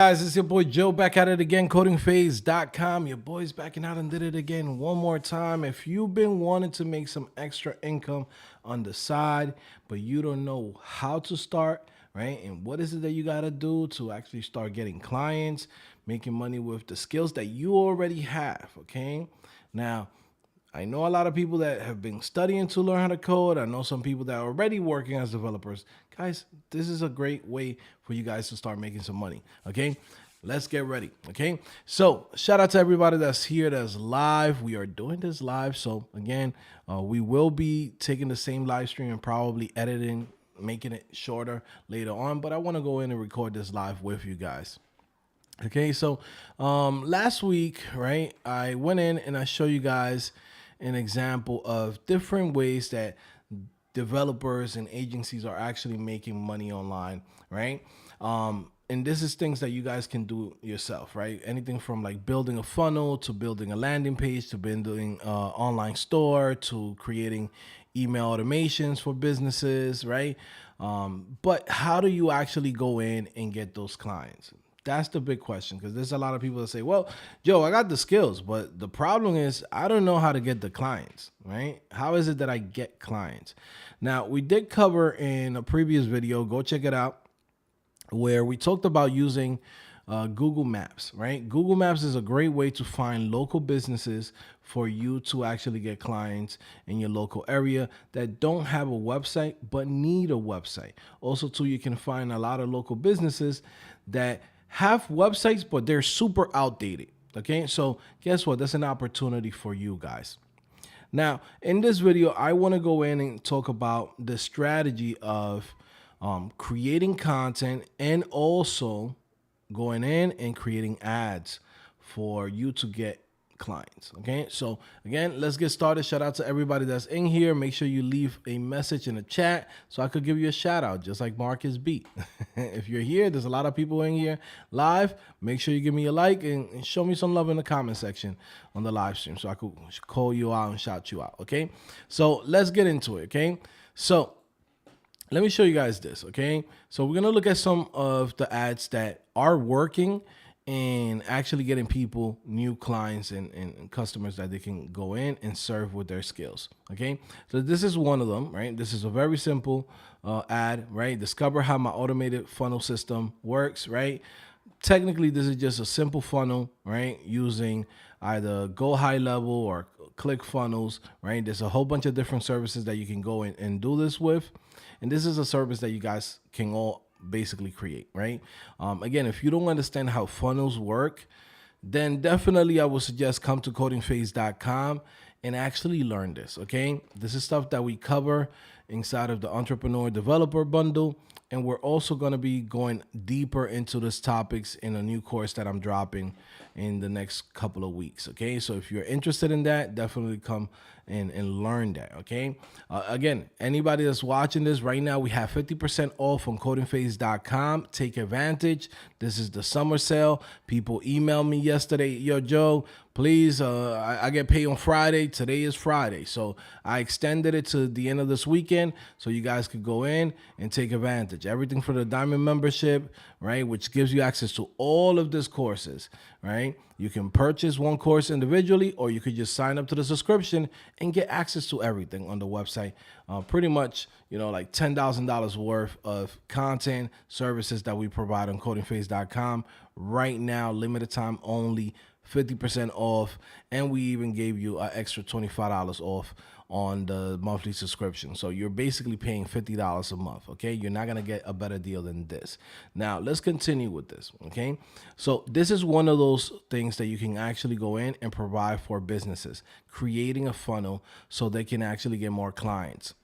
Guys, it's your boy Joe back at it again, codingphase.com. Your boy's backing out and did it again one more time. If you've been wanting to make some extra income on the side, but you don't know how to start, right? And what is it that you got to do to actually start getting clients, making money with the skills that you already have, okay? Now, I know a lot of people that have been studying to learn how to code. I know some people that are already working as developers. Guys, this is a great way for you guys to start making some money, okay? Let's get ready, okay? So shout out to everybody that's here, that's live. We are doing this live. So again, we will be taking the same live stream and probably editing, making it shorter later on. But I want to go in and record this live with you guys. Okay, so last week, right, I went in and I showed you guys an example of different ways that developers and agencies are actually making money online, right? And this is things that you guys can do yourself, right? Anything from like building a funnel to building a landing page to building an online store to creating email automations for businesses, right? But how do you actually go in and get those clients? That's the big question, because there's a lot of people that say, well, Joe, I got the skills, but the problem is I don't know how to get the clients, right? How is it that I get clients? Now, we did cover in a previous video, go check it out, where we talked about using Google Maps, right? Google Maps is a great way to find local businesses for you to actually get clients in your local area that don't have a website but need a website. Also, too, you can find a lot of local businesses that have websites, but they're super outdated. Okay, so guess what? That's an opportunity for you guys. Now, in this video, I want to go in and talk about the strategy of creating content and also going in and creating ads for you to get clients. Okay, so again, let's get started. Shout out to everybody that's in here. Make sure you leave a message in the chat so I could give you a shout out, just like Marcus beat. If you're here, there's a lot of people in here live. Make sure you give me a like and show me some love in the comment section on the live stream so I could call you out and shout you out. Okay, so let's get into it. Okay, so let me show you guys this, okay? So we're gonna look at some of the ads that are working and actually getting people new clients and customers that they can go in and serve with their skills, okay? So this is one of them, right? This is a very simple ad, right? Discover how my automated funnel system works, right? Technically, this is just a simple funnel, right? Using either Go High Level or Click Funnels, right? There's a whole bunch of different services that you can go in and do this with. And this is a service that you guys can all basically create, right? Again, if you don't understand how funnels work, then definitely I would suggest come to codingphase.com and actually learn this, okay? This is stuff that we cover inside of the Entrepreneur Developer Bundle. And we're also going to be going deeper into these topics in a new course that I'm dropping in the next couple of weeks. Okay, so if you're interested in that, definitely come and learn that. Okay, again, anybody that's watching this right now, we have 50% off on codingphase.com. Take advantage. This is the summer sale. People emailed me yesterday, yo, Joe, please, I get paid on Friday. Today is Friday. So I extended it to the end of this weekend so you guys could go in and take advantage. Everything for the Diamond membership, right, which gives you access to all of these courses, right? You can purchase one course individually, or you could just sign up to the subscription and get access to everything on the website. Pretty much, you know, like $10,000 worth of content services that we provide on codingphase.com right now, limited time only. 50% off, and we even gave you an extra $25 off on the monthly subscription. So you're basically paying $50 a month, okay? You're not gonna get a better deal than this. Now, let's continue with this, okay? So this is one of those things that you can actually go in and provide for businesses, creating a funnel so they can actually get more clients.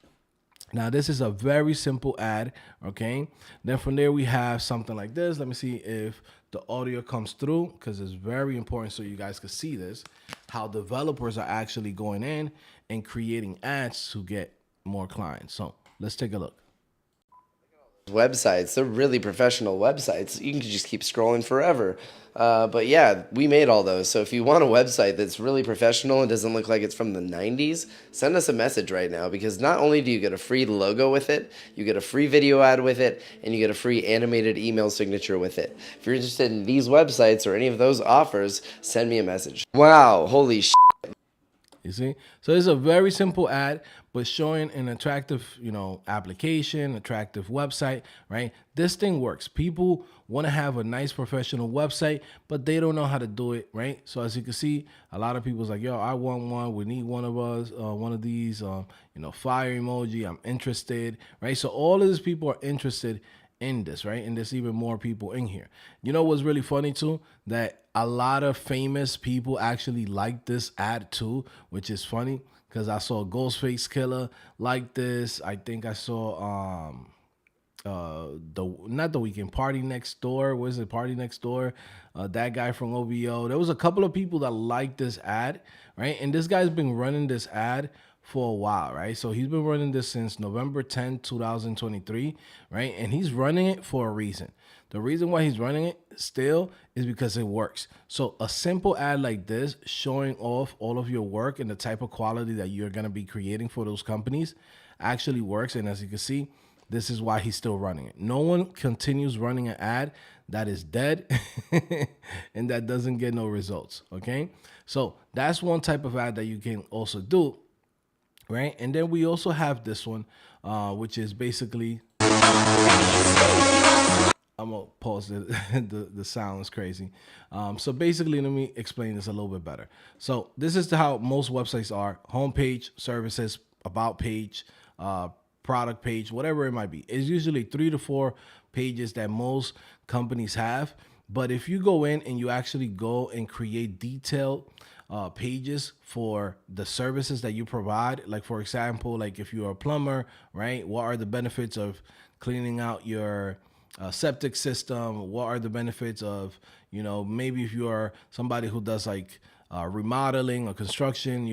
Now, this is a very simple ad, okay? Then from there, we have something like this. Let me see if the audio comes through, because it's very important so you guys can see this, how developers are actually going in and creating ads to get more clients. So let's take a look. websites. They're really professional websites. You can just keep scrolling forever. But yeah, we made all those. So if you want a website that's really professional and doesn't look like it's from the 90s, send us a message right now, because not only do you get a free logo with it, you get a free video ad with it, and you get a free animated email signature with it. If you're interested in these websites or any of those offers, send me a message. Wow, holy shit. You see? So it's a very simple ad, but showing an attractive, application, attractive website, right? This thing works. People want to have a nice professional website, but they don't know how to do it, right? So as you can see, a lot of people's like, yo, I want one. We need one of us, one of these, fire emoji. I'm interested, right? So all of these people are interested in this, right? And there's even more people in here. You know what's really funny too? That a lot of famous people actually like this ad too, which is funny because I saw Ghostface Killer like this. I think I saw not the Weekend, Party Next Door. What is it? Party Next Door. That guy from OVO. There was a couple of people that liked this ad, right? And this guy's been running this ad for a while, right? So he's been running this since November 10, 2023, right? And he's running it for a reason. The reason why he's running it still is because it works. So a simple ad like this, showing off all of your work and the type of quality that you're going to be creating for those companies, actually works. And as you can see, this is why he's still running it. No one continues running an ad that is dead and that doesn't get no results, okay? So that's one type of ad that you can also do, right? And then we also have this one, which is basically, I'm gonna pause the sound is crazy. So basically, let me explain this a little bit better. So this is how most websites are: homepage, services, about page, product page, whatever it might be. It's usually 3 to 4 pages that most companies have. But if you go in and you actually go and create detailed pages for the services that you provide, like for example, like if you're a plumber, right? What are the benefits of cleaning out your septic system? What are the benefits of, maybe if you are somebody who does like remodeling or construction,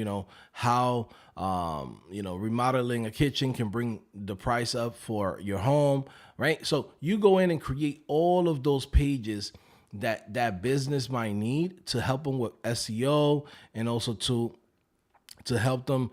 how, remodeling a kitchen can bring the price up for your home, right? So you go in and create all of those pages that business might need to help them with SEO, and also to help them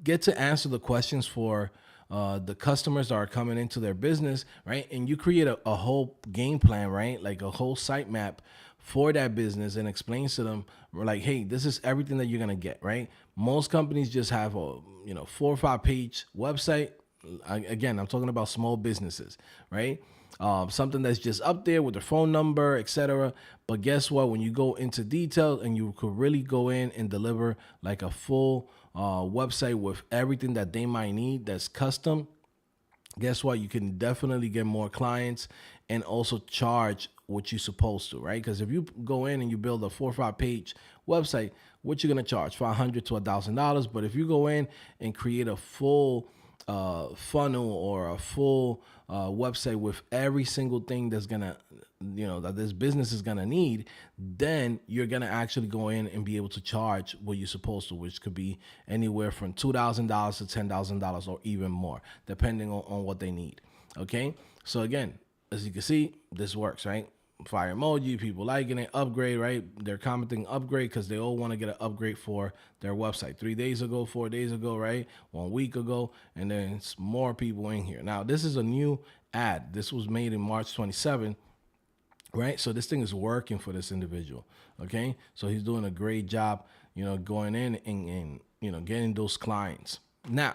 get to answer the questions for the customers that are coming into their business, right? And you create a whole game plan, right? Like a whole site map for that business, and explains to them like, hey, this is everything that you're gonna get, right? Most companies just have a 4 or 5 page website. Again, I'm talking about small businesses, right? Something that's just up there with their phone number, etc. But guess what? When you go into detail and you could really go in and deliver like a full website with everything that they might need that's custom, guess what? You can definitely get more clients and also charge what you're supposed to, right? Because if you go in and you build a 4 or 5 page website, what you're gonna charge? $500 to $1,000. But if you go in and create a full funnel or a full website with every single thing that's gonna, that this business is gonna need, then you're gonna actually go in and be able to charge what you're supposed to, which could be anywhere from $2,000 to $10,000 or even more, depending on what they need. Okay, so again, as you can see, this works, right? Fire emoji, people liking it, upgrade, right? They're commenting upgrade because they all want to get an upgrade for their website. 3 days ago, 4 days ago, right? 1 week ago, and then it's more people in here. Now, this is a new ad. This was made in March 27, right? So this thing is working for this individual, okay? So he's doing a great job, going in and getting those clients. Now,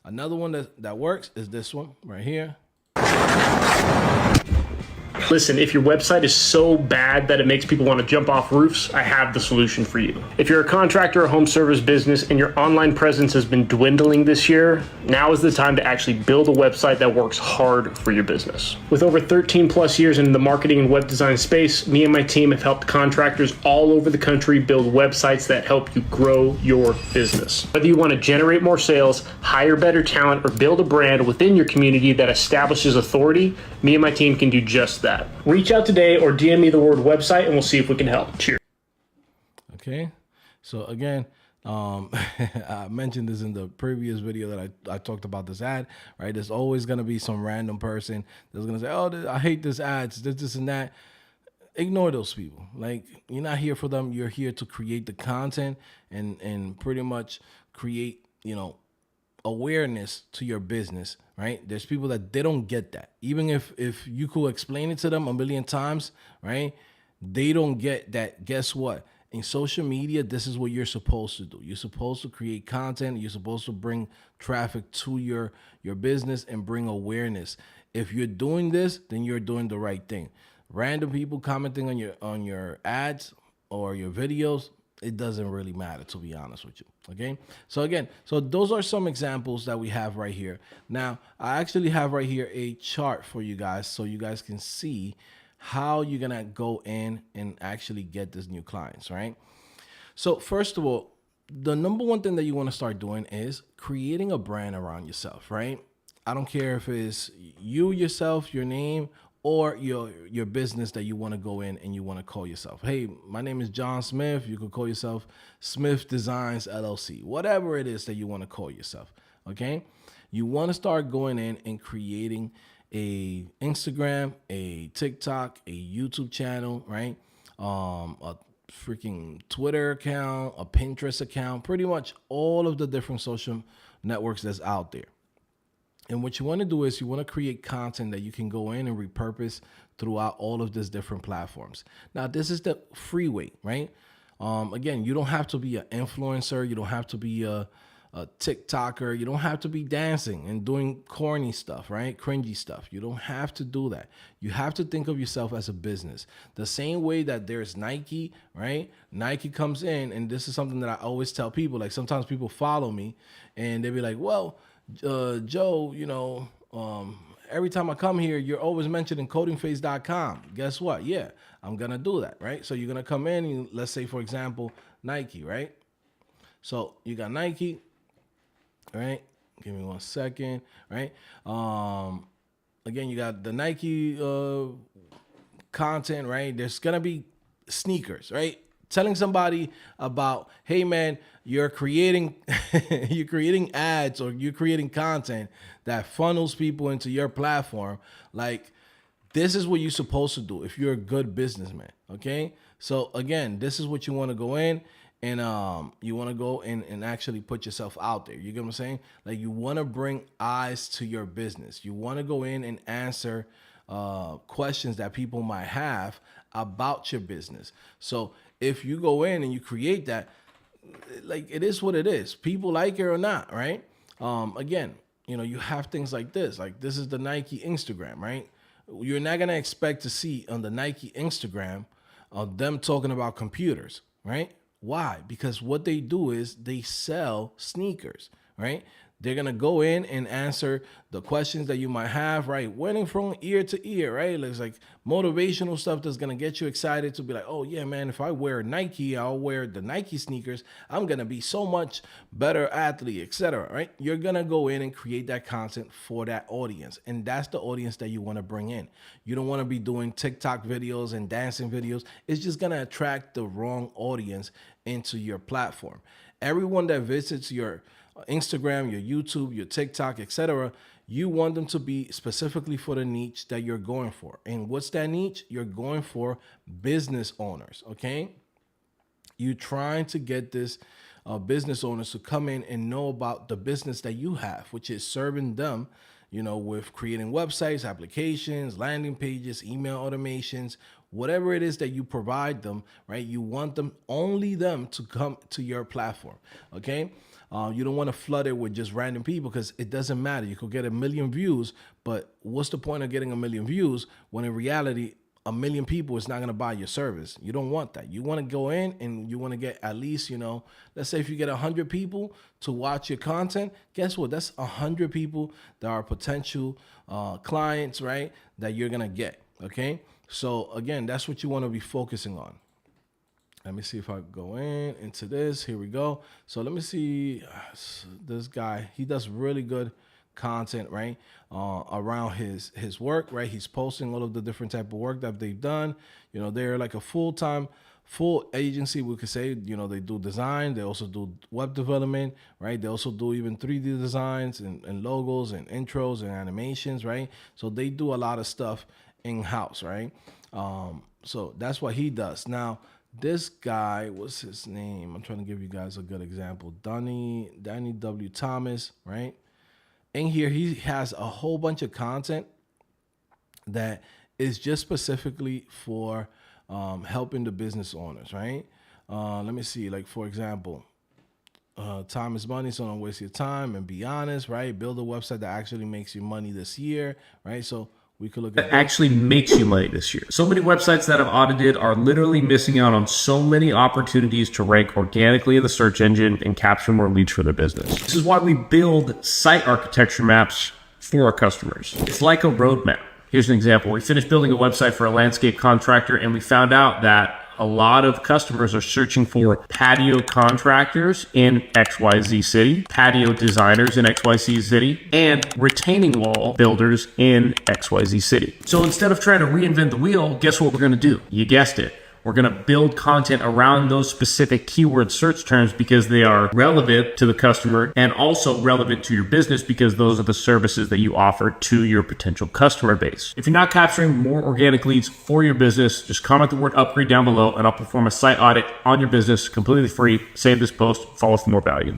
another one that works is this one right here. Listen, if your website is so bad that it makes people want to jump off roofs, I have the solution for you. If you're a contractor or home service business and your online presence has been dwindling this year, now is the time to actually build a website that works hard for your business. With over 13 plus years in the marketing and web design space, me and my team have helped contractors all over the country build websites that help you grow your business. Whether you want to generate more sales, hire better talent, or build a brand within your community that establishes authority, me and my team can do just that. Reach out today or DM me the word website and we'll see if we can help. Cheers. Okay. So again, I mentioned this in the previous video that I talked about this ad, right? There's always going to be some random person that's going to say, oh, I hate this ad, this and that. Ignore those people. Like, you're not here for them. You're here to create the content and pretty much create, awareness to your business, right? There's people that they don't get that. Even if you could explain it to them a million times, right? They don't get that. Guess what? In social media, this is what you're supposed to do. You're supposed to create content. You're supposed to bring traffic to your business and bring awareness. If you're doing this, then you're doing the right thing. Random people commenting on your ads or your videos, it doesn't really matter, to be honest with you. Okay. So those are some examples that we have right here. Now, I actually have right here a chart for you guys so you guys can see how you're gonna go in and actually get these new clients, right? So first of all, the number one thing that you want to start doing is creating a brand around yourself, right? I don't care if it's you yourself, your name, or your business that you want to go in and you want to call yourself. Hey, my name is John Smith. You could call yourself Smith Designs LLC, whatever it is that you want to call yourself. Okay. You want to start going in and creating a Instagram, a TikTok, a YouTube channel, right? A freaking Twitter account, a Pinterest account, pretty much all of the different social networks that's out there. And what you want to do is you want to create content that you can go in and repurpose throughout all of these different platforms. Now, this is the free way, right? Again, you don't have to be an influencer. You don't have to be a TikToker. You don't have to be dancing and doing corny stuff, right? Cringy stuff. You don't have to do that. You have to think of yourself as a business. The same way that there's Nike, right? Nike comes in, and this is something that I always tell people. Like, sometimes people follow me and they be like, well, Joe, every time I come here, you're always mentioning codingphase.com. Guess what? Yeah, I'm going to do that, right? So you're going to come in and let's say, for example, Nike, right? So you got Nike, right? Give me 1 second, right? Again, you got the Nike content, right? There's going to be sneakers, right? Telling somebody about, hey man, you're creating you're creating ads or you're creating content that funnels people into your platform. Like, this is what you're supposed to do if you're a good businessman. Okay. So again, this is what you want to go in and you want to go in and actually put yourself out there. You get what I'm saying? Like, you want to bring eyes to your business. You want to go in and answer questions that people might have about your business. So if you go in and you create that, like, it is what it is. People like it or not, right? Again, you have things like this. Like, this is the Nike Instagram, right? You're not gonna expect to see on the Nike Instagram them talking about computers, right? Why? Because what they do is they sell sneakers, right? They're going to go in and answer the questions that you might have, right? Winning from ear to ear, right? It's like motivational stuff that's going to get you excited to be like, oh yeah, man, if I wear Nike, I'll wear the Nike sneakers. I'm going to be so much better athlete, etc. Right? You're going to go in and create that content for that audience. And that's the audience that you want to bring in. You don't want to be doing TikTok videos and dancing videos. It's just going to attract the wrong audience into your platform. Everyone that visits your Instagram, your YouTube, your TikTok, etc., you want them to be specifically for the niche that you're going for. And what's that niche? You're going for business owners, okay? You're trying to get this business owners to come in and know about the business that you have, which is serving them, with creating websites, applications, landing pages, email automations, whatever it is that you provide them, right? You want only them to come to your platform, okay? You don't want to flood it with just random people because it doesn't matter. You could get 1 million views, but what's the point of getting 1 million views when in reality, 1 million people is not going to buy your service? You don't want that. You want to go in and you want to get at least, let's say if you get 100 people to watch your content, guess what? That's 100 people that are potential clients, right? That you're going to get. Okay. So again, that's what you want to be focusing on. Let me see if I go into this. Here we go. So let me see this guy. He does really good content, right? Around his work, right? He's posting all of the different type of work that they've done. They're like a full-time full agency, we could say, they do design, they also do web development, right? They also do even 3D designs and logos and intros and animations, right? So they do a lot of stuff in-house, right? So that's what he does. Now, this guy, what's his name? I'm trying to give you guys a good example. Danny W. Thomas, right? In here, he has a whole bunch of content that is just specifically for helping the business owners, right? Let me see, like for example, time is money, so don't waste your time and be honest, right? Build a website that actually makes you money this year, right? So we could look at that actually makes you money this year. So many websites that I've audited are literally missing out on so many opportunities to rank organically in the search engine and capture more leads for their business. This is why we build site architecture maps for our customers. It's like a roadmap. Here's an example. We finished building a website for a landscape contractor, and we found out that a lot of customers are searching for patio contractors in XYZ city, patio designers in XYZ city, and retaining wall builders in XYZ city. So instead of trying to reinvent the wheel, guess what we're going to do? You guessed it. We're going to build content around those specific keyword search terms because they are relevant to the customer and also relevant to your business because those are the services that you offer to your potential customer base. If you're not capturing more organic leads for your business, just comment the word upgrade down below and I'll perform a site audit on your business completely free. Save this post, follow for more value.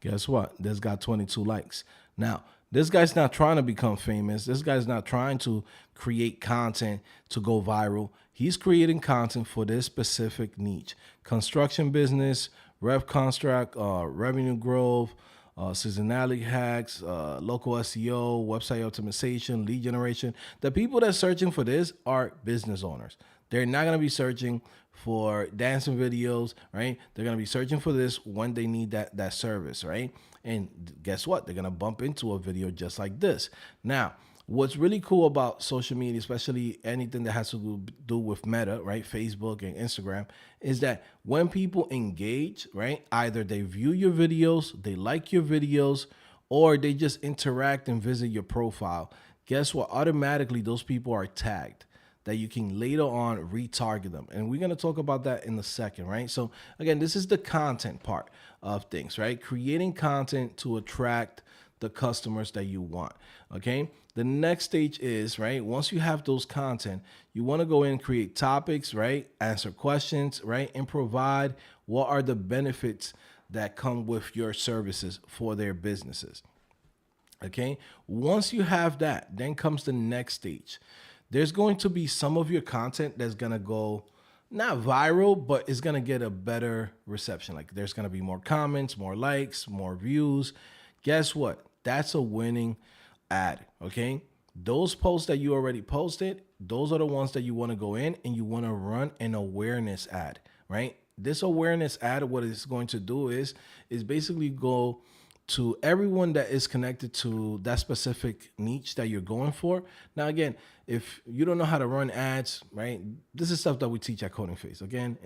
Guess what? This got 22 likes. Now, this guy's not trying to become famous. This guy's not trying to create content to go viral. He's creating content for this specific niche. Construction business, rev contract, revenue growth, seasonality hacks, local SEO, website optimization, lead generation. The people that are searching for this are business owners. They're not going to be searching for dancing videos, right? They're going to be searching for this when they need that service, right? And guess what? They're going to bump into a video just like this. Now, what's really cool about social media, especially anything that has to do with Meta, right? Facebook and Instagram, is that when people engage, right? Either they view your videos, they like your videos, or they just interact and visit your profile. Guess what? Automatically, those people are tagged that you can later on retarget them. And we're going to talk about that in a second, right? So again, this is the content part of things, right? Creating content to attract the customers that you want, okay? The next stage is, right, once you have those content, you want to go in and create topics, right? Answer questions, right? And provide what are the benefits that come with your services for their businesses, okay? Once you have that, then comes the next stage. There's going to be some of your content that's going to go not viral, but it's going to get a better reception. Like there's going to be more comments, more likes, more views. Guess what? That's a winning ad, okay? Those posts that you already posted, those are the ones that you want to go in and you want to run an awareness ad, right? This awareness ad, what it's going to do is basically go to everyone that is connected to that specific niche that you're going for. Now, again, if you don't know how to run ads, right, this is stuff that we teach at Coding Phase. Again,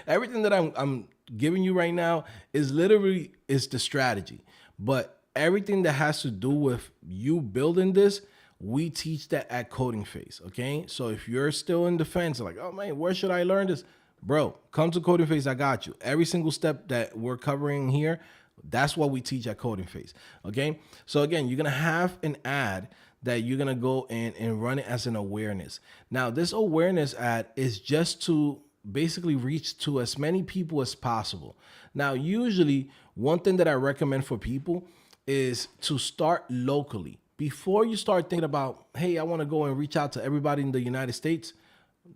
everything that I'm giving you right now is literally is the strategy, but everything that has to do with you building this, we teach that at Coding Phase, okay? So if you're still in the fence, like, oh man, where should I learn this? Bro, come to Coding Phase, I got you. Every single step that we're covering here, that's what we teach at Coding Phase, okay? So again, you're gonna have an ad that you're gonna go in and run it as an awareness. Now, this awareness ad is just to basically reach to as many people as possible. Now, usually, one thing that I recommend for people is to start locally. Before you start thinking about, hey, I wanna go and reach out to everybody in the United States,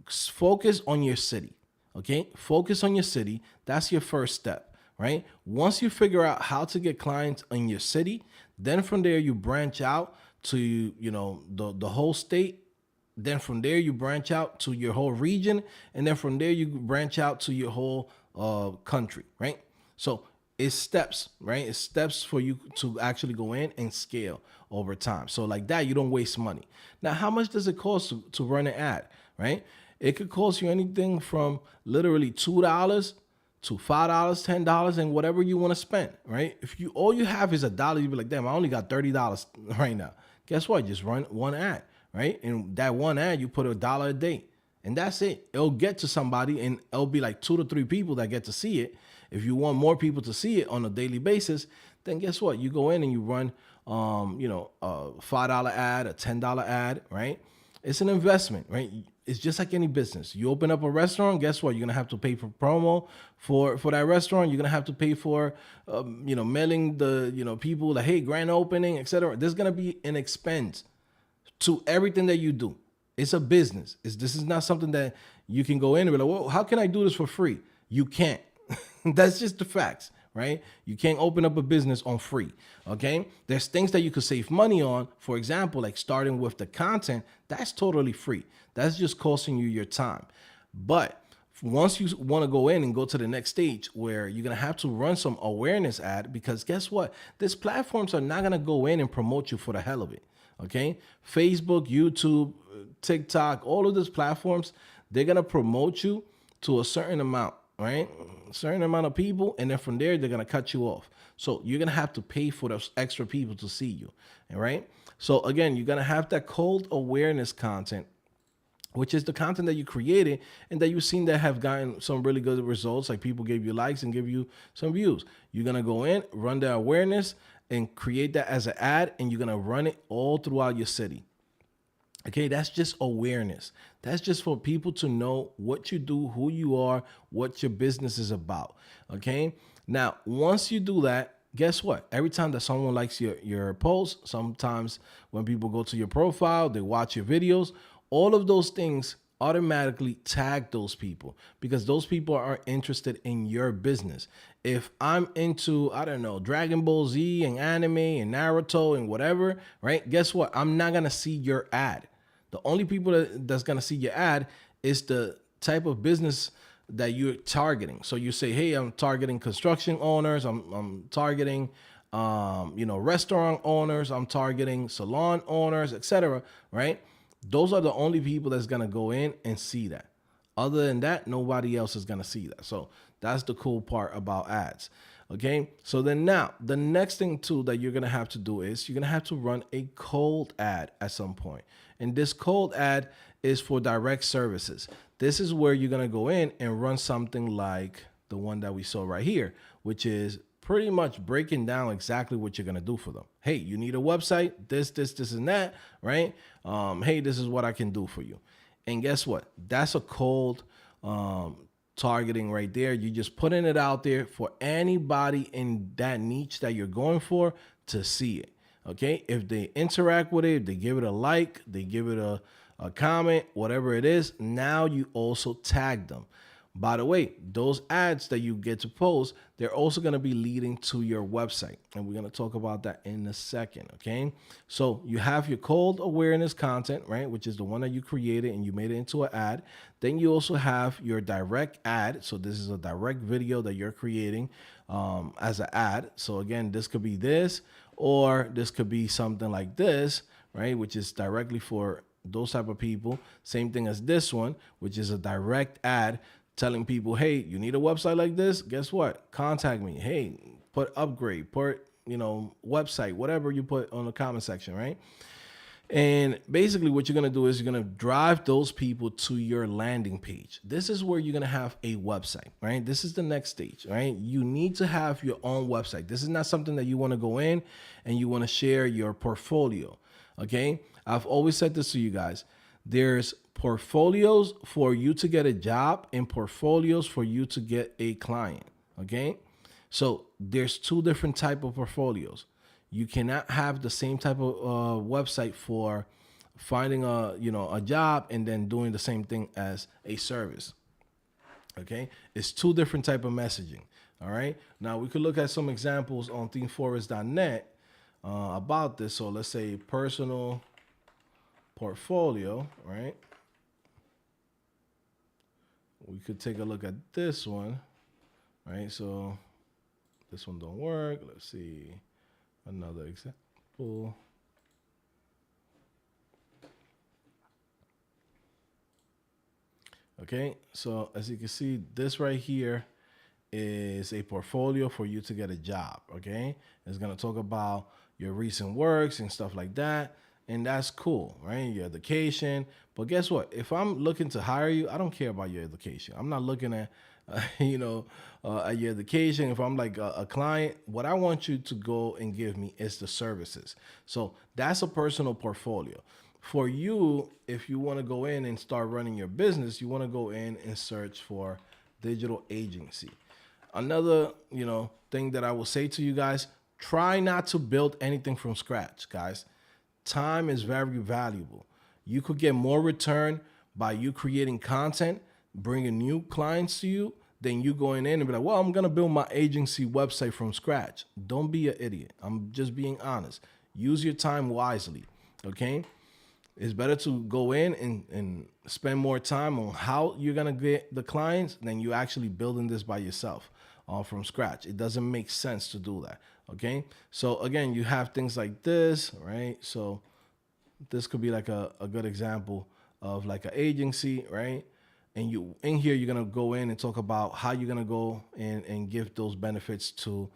focus on your city, okay? Focus on your city, that's your first step, right? Once you figure out how to get clients in your city, then from there you branch out to, you know, the whole state. Then from there you branch out to your whole region, and then from there you branch out to your whole country, right? So it's steps, right? It's steps for you to actually go in and scale over time. So like that, you don't waste money. Now, how much does it cost to run an ad, right? It could cost you anything from literally $2 to $5, $10, and whatever you want to spend, right? If you all you have is $1, you'll be like, damn, I only got $30 right now. Guess what? Just run one ad, right? And that one ad, you put $1 a day. and that's it. It'll get to somebody, and it'll be like 2 to 3 people that get to see it. If you want more people to see it on a daily basis, then guess what? You go in and you run, a $5 ad, a $10 ad, right? It's an investment, right? It's just like any business. You open up a restaurant, guess what? You're gonna have to pay for promo for that restaurant. You're gonna have to pay for, mailing the people like, hey, grand opening, etc. There's gonna be an expense to everything that you do. It's a business. This is not something that you can go in and be like, well, how can I do this for free? You can't. That's just the facts, right? You can't open up a business on free, okay? There's things that you could save money on. For example, like starting with the content, that's totally free. That's just costing you your time. But once you want to go in and go to the next stage where you're going to have to run some awareness ad, because guess what? These platforms are not going to go in and promote you for the hell of it, okay? Facebook, YouTube, TikTok, all of these platforms, they're going to promote you to a certain amount, right? A certain amount of people, and then from there, they're going to cut you off. So you're going to have to pay for those extra people to see you, all right? So again, you're going to have that cold awareness content, which is the content that you created and that you've seen that have gotten some really good results, like people gave you likes and give you some views. You're going to go in, run the awareness, and create that as an ad, and you're going to run it all throughout your city. Okay, that's just awareness. That's just for people to know what you do, who you are, what your business is about. Okay, now once you do that, guess what? Every time that someone likes your post, sometimes when people go to your profile, they watch your videos, all of those things automatically tag those people because those people are interested in your business. If I'm into, I don't know, Dragon Ball Z and anime and Naruto and whatever, right? Guess what? I'm not going to see your ad. The only people that's going to see your ad is the type of business that you're targeting. So you say, hey, I'm targeting construction owners. I'm targeting, restaurant owners. I'm targeting salon owners, etc. Right? Those are the only people that's going to go in and see that. Other than that, nobody else is going to see that. So that's the cool part about ads. Okay. So then now the next thing too that you're going to have to do is you're going to have to run a cold ad at some point. And this cold ad is for direct services. This is where you're going to go in and run something like the one that we saw right here, which is pretty much breaking down exactly what you're going to do for them. Hey, you need a website, this, and that, right? Hey, this is what I can do for you. And guess what? That's a cold targeting right there. You're just putting it out there for anybody in that niche that you're going for to see it. Okay. If they interact with it, if they give it a like, they give it a comment, whatever it is, now you also tag them. By the way, those ads that you get to post, they're also going to be leading to your website. And we're going to talk about that in a second. Okay. So you have your cold awareness content, right? Which is the one that you created and you made it into an ad. Then you also have your direct ad. So this is a direct video that you're creating as an ad. So again, this could be this, or this could be something like this, right? Which is directly for those type of people. Same thing as this one, which is a direct ad telling people, hey, you need a website like this? Guess what? Contact me. Hey, put upgrade, put, website, whatever you put on the comment section, right? And basically what you're going to do is you're going to drive those people to your landing page. This is where you're going to have a website, right? This is the next stage, right? You need to have your own website. This is not something that you want to go in and you want to share your portfolio, okay? I've always said this to you guys. There's portfolios for you to get a job and portfolios for you to get a client, okay? So there's two different type of portfolios. You cannot have the same type of website for finding a job and then doing the same thing as a service. Okay, it's two different type of messaging. All right. Now we could look at some examples on themeforest.net about this. So let's say personal portfolio. Right. We could take a look at this one. Right. So this one don't work. Let's see. Another example. Okay, so as you can see, this right here is a portfolio for you to get a job. Okay, it's gonna talk about your recent works and stuff like that. and that's cool, right? Your education. But guess what? If I'm looking to hire you, I don't care about your education. I'm not looking at, at your education. If I'm like a client, what I want you to go and give me is the services. So that's a personal portfolio. For you, if you want to go in and start running your business, you want to go in and search for digital agency. Another, thing that I will say to you guys, try not to build anything from scratch, guys. Time is very valuable. You could get more return by you creating content, bringing new clients to you, than you going in and be like, well, I'm going to build my agency website from scratch. Don't be an idiot. I'm just being honest. Use your time wisely, okay? It's better to go in and spend more time on how you're going to get the clients than you actually building this by yourself from scratch. It doesn't make sense to do that, okay? So again, you have things like this, right? So this could be like a good example of like an agency, right? And you in here, you're going to go in and talk about how you're going to go in and give those benefits to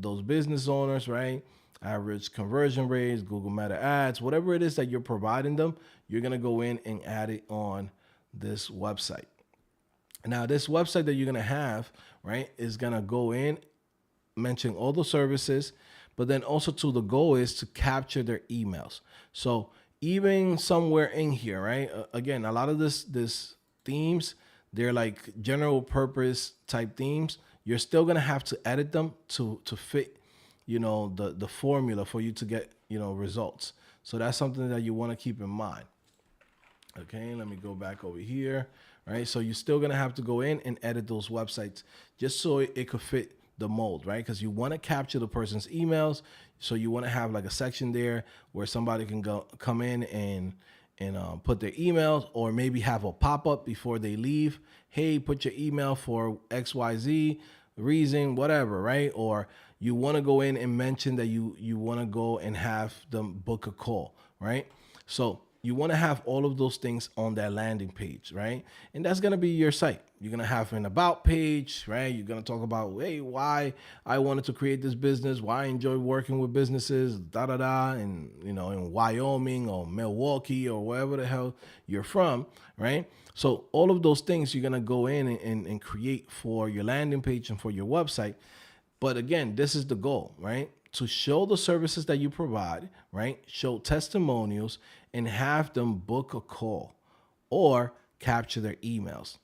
those business owners, right? Average conversion rates, Google Meta ads, whatever it is that you're providing them, you're going to go in and add it on this website. Now, this website that you're going to have, right, is going to go in, mention all the services, but then also the goal is to capture their emails. So even somewhere in here, right, again, a lot of this themes, they're like general purpose type themes. You're still going to have to edit them to fit the formula for you to get, results. So that's something that you want to keep in mind. Okay, let me go back over here, right? So you're still going to have to go in and edit those websites just so it could fit the mold, right? Because you want to capture the person's emails. So you want to have like a section there where somebody can come in and put their emails, or maybe have a pop-up before they leave. Hey, put your email for XYZ reason, whatever, right? Or you want to go in and mention that you want to go and have them book a call, right? So you want to have all of those things on that landing page, right? And that's going to be your site. You're going to have an about page, right? You're going to talk about, hey, why I wanted to create this business, why I enjoy working with businesses, and, in Wyoming or Milwaukee or wherever the hell you're from, right? So all of those things you're going to go in and create for your landing page and for your website. But again, this is the goal, right? To show the services that you provide, right? Show testimonials and have them book a call or capture their emails.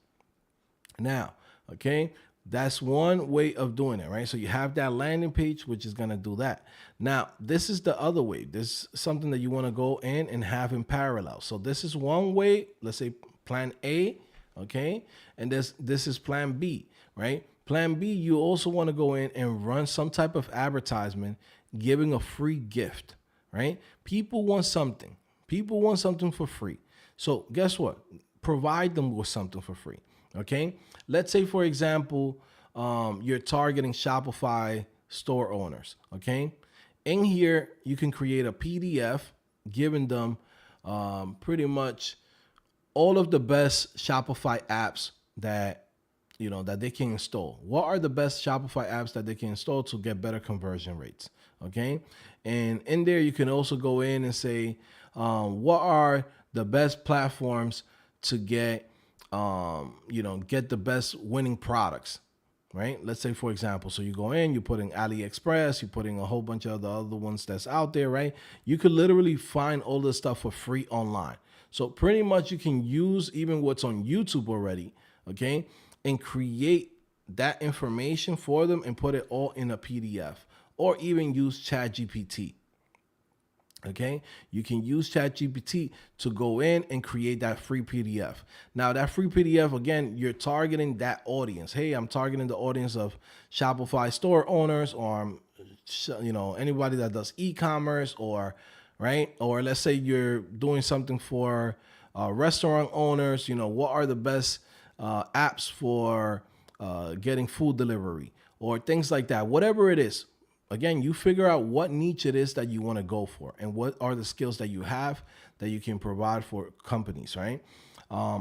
Now, okay, that's one way of doing it, right? So you have that landing page, which is going to do that. Now, this is the other way. This is something that you want to go in and have in parallel. So this is one way, let's say plan A, okay? And this is plan B, right? Plan B, you also want to go in and run some type of advertisement giving a free gift, right? People want something. People want something for free. So guess what? Provide them with something for free, okay? Let's say, for example, you're targeting Shopify store owners, okay? In here, you can create a PDF giving them pretty much all of the best Shopify apps that they can install. What are the best Shopify apps that they can install to get better conversion rates? Okay. And in there, you can also go in and say, what are the best platforms to get the best winning products, right? Let's say, for example, so you go in, you put in AliExpress, you put in a whole bunch of the other ones that's out there, right? You could literally find all this stuff for free online. So pretty much you can use even what's on YouTube already, okay? And create that information for them and put it all in a PDF, or even use ChatGPT. Okay, you can use ChatGPT to go in and create that free PDF. Now, that free PDF, again, you're targeting that audience. Hey, I'm targeting the audience of Shopify store owners, or anybody that does e-commerce, or right, or let's say you're doing something for restaurant owners. What are the best apps for getting food delivery, or things like that, whatever it is. Again, you figure out what niche it is that you want to go for and what are the skills that you have that you can provide for companies, right?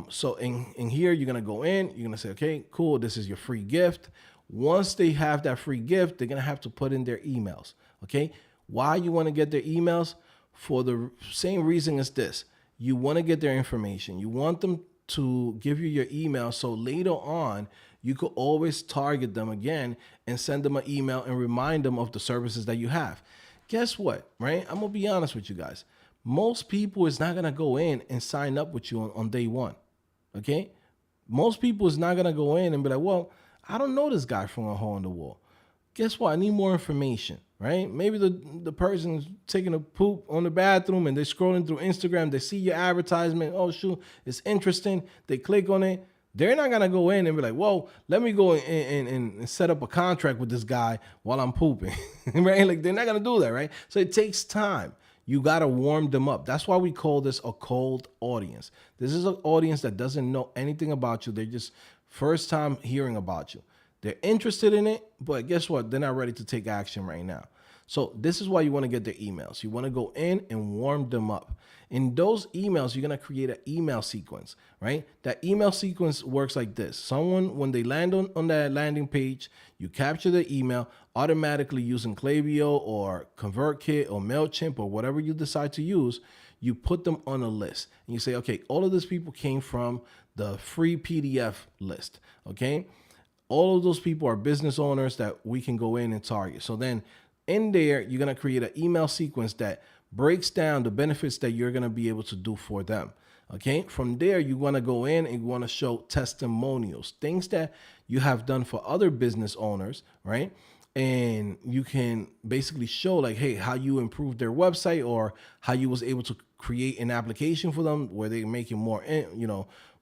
So in here, you're going to go in, you're going to say, okay, cool, this is your free gift. Once they have that free gift, they're going to have to put in their emails, okay? Why you want to get their emails? for the same reason as this. You want to get their information. You want them to give you your email so later on you could always target them again and send them an email and remind them of the services that you have. Guess what, right? I'm going to be honest with you guys. Most people is not going to go in and sign up with you on day one, okay? Most people is not going to go in and be like, well, I don't know this guy from a hole in the wall. Guess what? I need more information, right? Maybe the person's taking a poop on the bathroom and they're scrolling through Instagram. They see your advertisement. Oh, shoot, it's interesting. They click on it. They're not going to go in and be like, whoa, let me go and set up a contract with this guy while I'm pooping, right? Like, they're not going to do that, right? So it takes time. You got to warm them up. That's why we call this a cold audience. This is an audience that doesn't know anything about you. They're just first time hearing about you. They're interested in it, but guess what? They're not ready to take action right now. So this is why you want to get their emails. You want to go in and warm them up. In those emails, you're going to create an email sequence, right? That email sequence works like this. Someone, when they land on that landing page, you capture the email automatically using Klaviyo or ConvertKit or MailChimp or whatever you decide to use. You put them on a list and you say, okay, all of these people came from the free PDF list, okay? All of those people are business owners that we can go in and target. So then in there, you're going to create an email sequence that breaks down the benefits that you're going to be able to do for them. Okay. From there, you want to go in and you want to show testimonials, things that you have done for other business owners, right? And you can basically show like, hey, how you improved their website or how you was able to create an application for them where they're making more,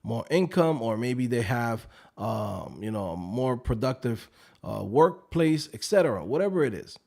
more income, or maybe they have, a more productive workplace, etc. Whatever it is.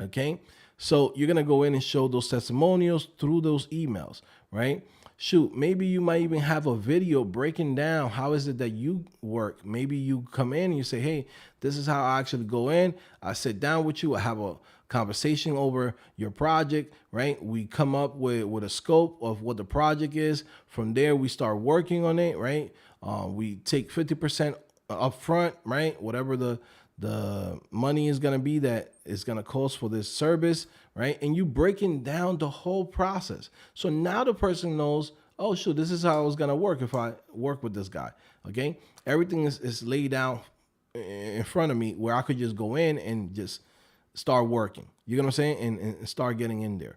Okay. So you're going to go in and show those testimonials through those emails, right? Shoot, maybe you might even have a video breaking down how is it that you work. Maybe you come in and you say, hey, this is how I actually go in. I sit down with you. I have a conversation over your project, right? We come up with a scope of what the project is. From there, we start working on it, right? We take 50% upfront, right? Whatever the money is going to be that is going to cost for this service, right? And you breaking down the whole process. So now the person knows, oh, shoot, this is how it's going to work if I work with this guy, okay? Everything is laid out in front of me where I could just go in and just start working. You know what I'm saying? And start getting in there.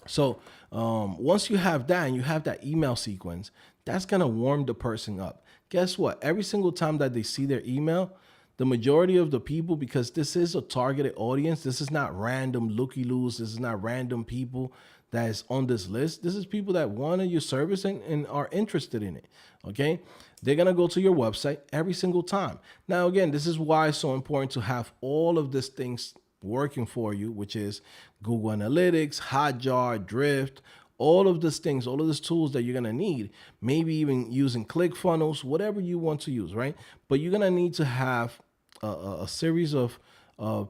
So once you have that and you have that email sequence, that's going to warm the person up. Guess what? Every single time that they see their email, the majority of the people, because this is a targeted audience, this is not random looky-loos, this is not random people that is on this list. This is people that wanted your service and are interested in it, okay? They're going to go to your website every single time. Now, again, this is why it's so important to have all of these things working for you, which is Google Analytics, Hotjar, Drift, all of these things, all of these tools that you're going to need, maybe even using ClickFunnels, whatever you want to use, right? But you're going to need to have a series of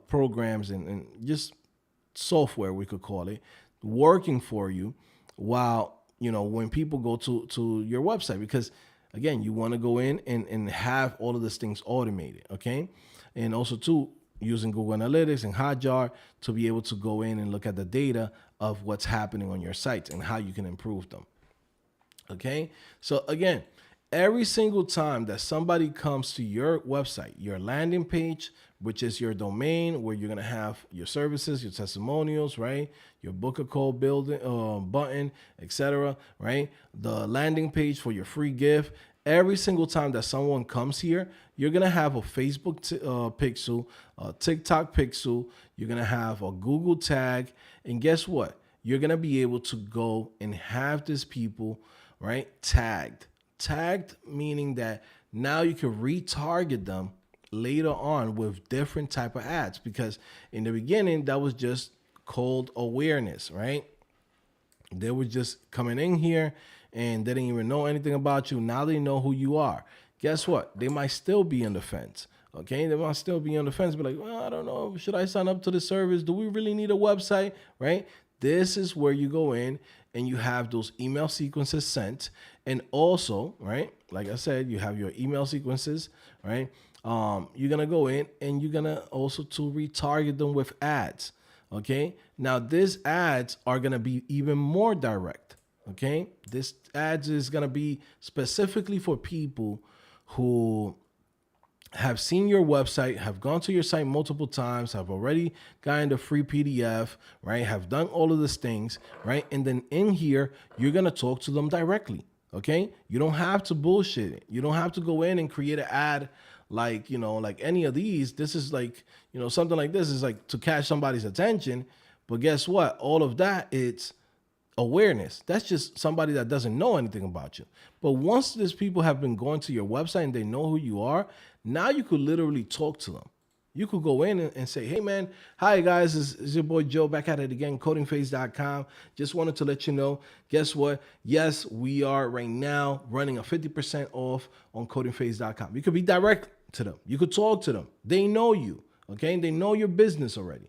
programs and just software, we could call it, working for you while, when people go to your website, because again, you want to go in and have all of these things automated, okay? And also too, using Google Analytics and Hotjar to be able to go in and look at the data of what's happening on your sites and how you can improve them. Okay. So again, every single time that somebody comes to your website, your landing page, which is your domain where you're going to have your services, your testimonials, right? Your book a call building button, etc. Right? The landing page for your free gift. Every single time that someone comes here, you're going to have a Facebook pixel, a TikTok pixel. You're going to have a Google tag. And guess what? You're going to be able to go and have these people, right, tagged. Tagged meaning that now you can retarget them later on with different type of ads, because in the beginning, that was just cold awareness, right? They were just coming in here and they didn't even know anything about you. Now they know who you are. Guess what? They might still be on the fence. Okay, they might still be on the fence, be like, well, I don't know. Should I sign up to the service? Do we really need a website? Right? This is where you go in and you have those email sequences sent. And also, right, like I said, you have your email sequences, right? You're going to go in and you're going to also to retarget them with ads. Okay. Now, these ads are going to be even more direct. Okay. This ads is going to be specifically for people who have seen your website, have gone to your site multiple times, have already gotten the free PDF, right? Have done all of these things, right? And then in here, you're going to talk to them directly. Okay. You don't have to bullshit it. You don't have to go in and create an ad like, like any of these. This is like, something like this is like to catch somebody's attention. But guess what? All of that, it's awareness. That's just somebody that doesn't know anything about you. But once these people have been going to your website and they know who you are, now you could literally talk to them. You could go in and say, hey, man, hi, guys. This is your boy Joe back at it again, codingphase.com. Just wanted to let you know, guess what? Yes, we are right now running a 50% off on codingphase.com. You could be direct to them. You could talk to them. They know you, okay? They know your business already.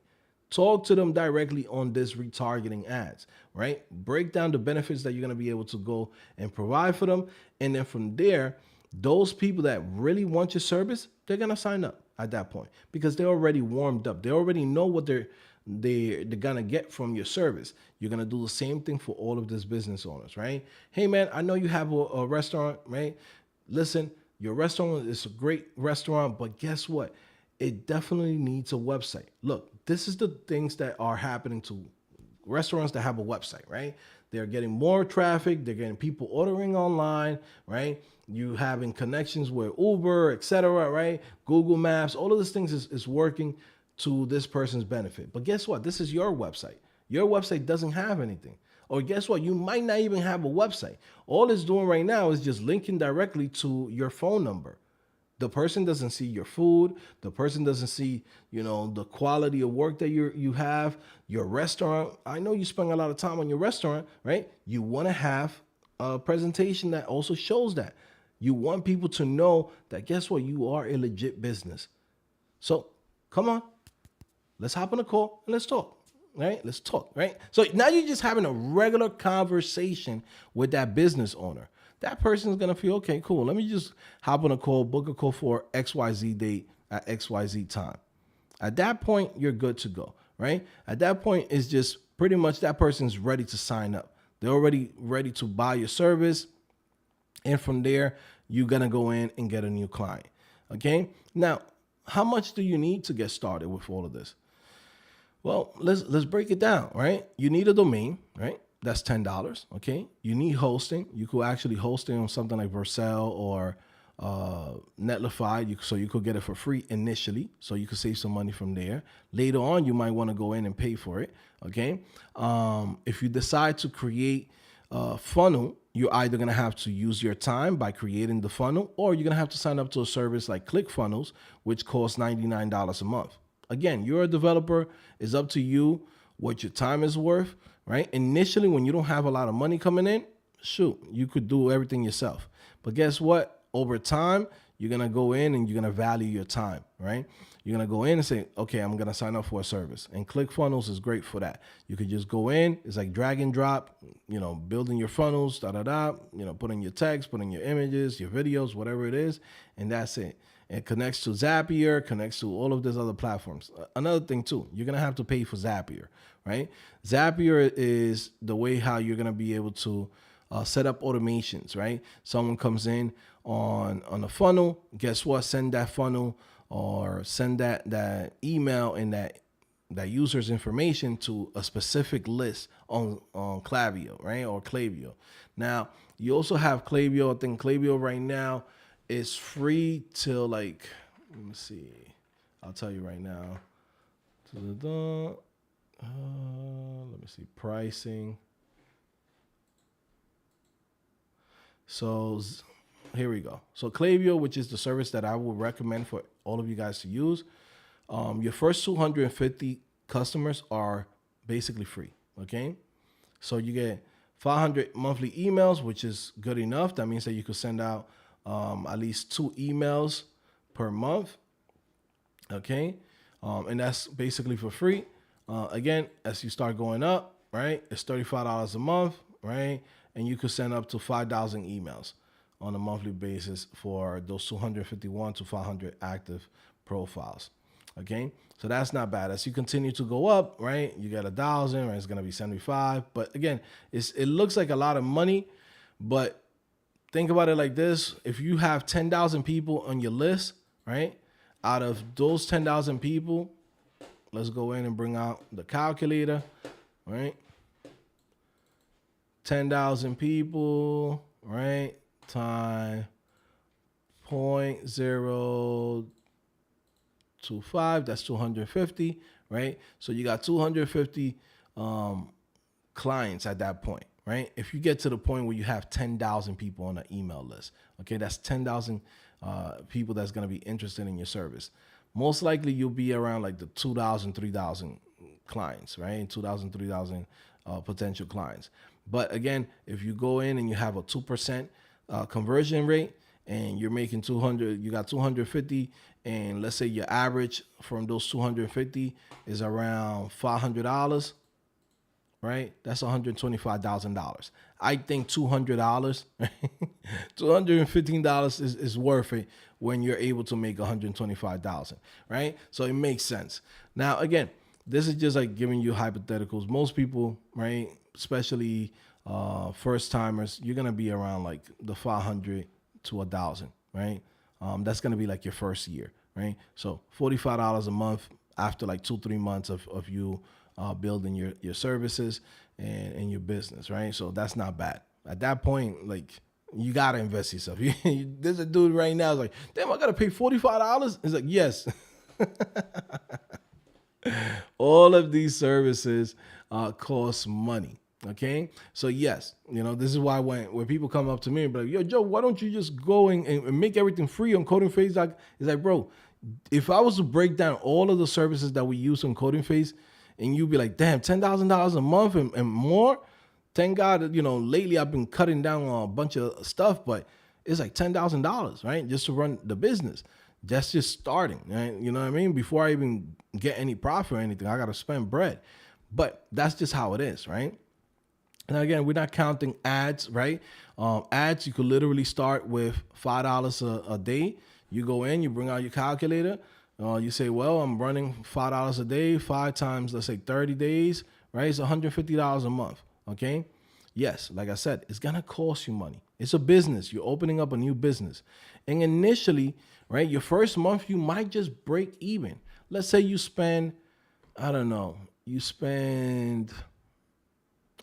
Talk to them directly on this retargeting ads, right? Break down the benefits that you're going to be able to go and provide for them. And then from there, those people that really want your service, they're going to sign up at that point because they're already warmed up. They already know what they're going to get from your service. You're going to do the same thing for all of these business owners, right? Hey, man, I know you have a restaurant, right? Listen, your restaurant is a great restaurant, but guess what? It definitely needs a website. Look, this is the things that are happening to restaurants that have a website, right? They're getting more traffic. They're getting people ordering online, right? You having connections with Uber, etc., right? Google Maps, all of these things is working to this person's benefit. But guess what? This is your website. Your website doesn't have anything. Or guess what? You might not even have a website. All it's doing right now is just linking directly to your phone number. The person doesn't see your food. The person doesn't see, the quality of work that you have, your restaurant. I know you spend a lot of time on your restaurant, right? You want to have a presentation that also shows that. You want people to know that, guess what? You are a legit business. So come on, let's hop on a call and let's talk, right? Let's talk, right? So now you're just having a regular conversation with that business owner. That person is going to feel, okay, cool. Let me just hop on a call, book a call for XYZ date at XYZ time. At that point, you're good to go, right? At that point, it's just pretty much that person's ready to sign up. They're already ready to buy your service. And from there, you're going to go in and get a new client, okay? Now, how much do you need to get started with all of this? Well, let's break it down, right? You need a domain, right? That's $10, okay? You need hosting. You could actually host it on something like Vercel or Netlify, so you could get it for free initially, so you could save some money from there. Later on, you might want to go in and pay for it, okay? If you decide to create a funnel, you're either going to have to use your time by creating the funnel, or you're going to have to sign up to a service like ClickFunnels, which costs $99 a month. Again, you're a developer. It's up to you what your time is worth. Right? Initially, when you don't have a lot of money coming in, shoot, you could do everything yourself. But guess what? Over time, you're going to go in and you're going to value your time, right? You're going to go in and say, okay, I'm going to sign up for a service. And ClickFunnels is great for that. You could just go in. It's like drag and drop, building your funnels, put in your text, put in your images, your videos, whatever it is. And that's it. It connects to Zapier, connects to all of these other platforms. Another thing too, you're going to have to pay for Zapier, right? Zapier is the way how you're going to be able to set up automations, right? Someone comes in on a funnel, guess what? Send that funnel or send that email and that user's information to a specific list on Klaviyo, right? Or Klaviyo. Now, you also have Klaviyo. I think Klaviyo right now is free till let me see. I'll tell you right now. Let me see, pricing. So here we go. So Klaviyo, which is the service that I would recommend for all of you guys to use. Your first 250 customers are basically free, okay? So you get 500 monthly emails, which is good enough. That means that you could send out at least 2 emails per month, okay? And that's basically for free. Again, as you start going up, right, it's $35 a month, right? And you could send up to 5,000 emails on a monthly basis for those 251 to 500 active profiles. Okay, so that's not bad. As you continue to go up, right, you get 1,000, right, it's gonna be 75. But again, it looks like a lot of money, but think about it like this: if you have 10,000 people on your list, right, out of those 10,000 people, let's go in and bring out the calculator, right? 10,000 people, right, time 0.025, that's 250, right? So you got 250 clients at that point, right? If you get to the point where you have 10,000 people on an email list, okay, that's 10,000 people that's going to be interested in your service. Most likely you'll be around like the 2,000, 3,000 clients, right? 2,000, 3,000 potential clients. But again, if you go in and you have a 2% conversion rate and you're making 200, you got 250, and let's say your average from those 250 is around $500, right? That's $125,000. I think $200, $215 is worth it when you're able to make $125,000, right? So it makes sense. Now, again, this is just like giving you hypotheticals. Most people, right, especially first timers, you're gonna be around like the 500 to 1,000, right? That's gonna be like your first year, right? So $45 a month after like 2-3 months of you building your services and your business, right? So that's not bad. At that point, like, you gotta invest yourself. There's a dude right now is like, damn, I gotta pay $45. It's like, yes. All of these services cost money. Okay, so yes, this is why when people come up to me and be like, yo, Joe, why don't you just go and make everything free on Coding Phase? It's like, bro, if I was to break down all of the services that we use on Coding Phase, and you'd be like, damn, $10,000 a month and more. Thank God, lately I've been cutting down on a bunch of stuff, but it's like $10,000, right? Just to run the business. That's just starting, right? You know what I mean? Before I even get any profit or anything, I got to spend bread. But that's just how it is, right? And again, we're not counting ads, right? Ads, you could literally start with $5 a day. You go in, you bring out your calculator. You say, well, I'm running $5 a day, 5 times, let's say 30 days, right? It's $150 a month, okay? Yes, like I said, it's going to cost you money. It's a business. You're opening up a new business. And initially, right, your first month, you might just break even. Let's say you spend, I don't know, you spend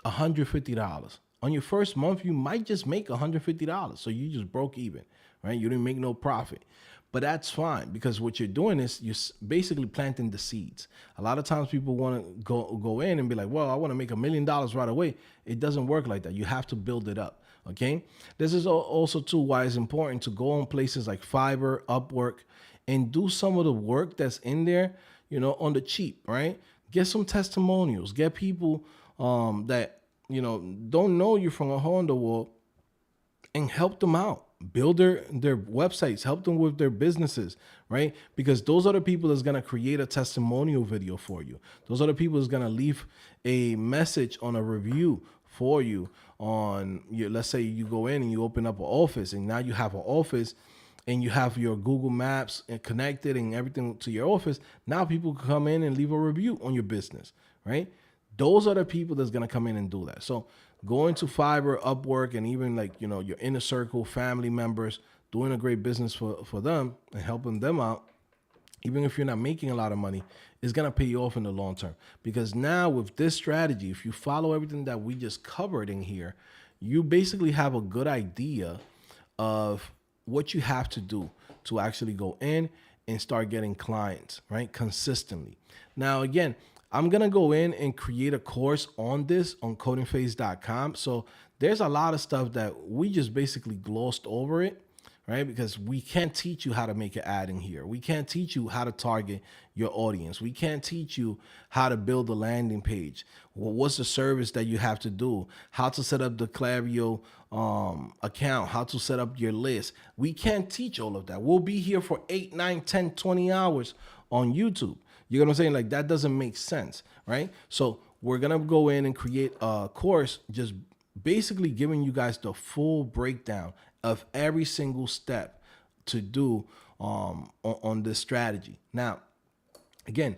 $150. On your first month, you might just make $150. So you just broke even, right? You didn't make no profit. But that's fine, because what you're doing is you're basically planting the seeds. A lot of times people want to go in and be like, well, I want to make $1 million right away. It doesn't work like that. You have to build it up, okay? This is also, too, why it's important to go on places like Fiverr, Upwork, and do some of the work that's in there, on the cheap, right? Get some testimonials. Get people that, don't know you from a hole in the wall, and help them out. Build their websites, help them with their businesses, right? Because those are the people that's going to create a testimonial video for you. Those are the people that's going to leave a message on a review for you on your, let's say you go in and you open up an office, and now you have an office and you have your Google Maps and connected and everything to your office. Now people can come in and leave a review on your business, right? Those are the people that's going to come in and do that. So going to Fiverr, Upwork, and even like, your inner circle, family members, doing a great business for them and helping them out, even if you're not making a lot of money, is going to pay you off in the long term. Because now with this strategy, if you follow everything that we just covered in here, you basically have a good idea of what you have to do to actually go in and start getting clients, right? Consistently. Now, again, I'm going to go in and create a course on this on codingphase.com. So there's a lot of stuff that we just basically glossed over it, right? Because we can't teach you how to make an ad in here. We can't teach you how to target your audience. We can't teach you how to build a landing page. Well, what's the service that you have to do? How to set up the Klaviyo account, how to set up your list. We can't teach all of that. We'll be here for 8, 9, 10, 20 hours on YouTube. You know what I'm saying? Like, that doesn't make sense, right? So we're going to go in and create a course just basically giving you guys the full breakdown of every single step to do on this strategy. Now, Again,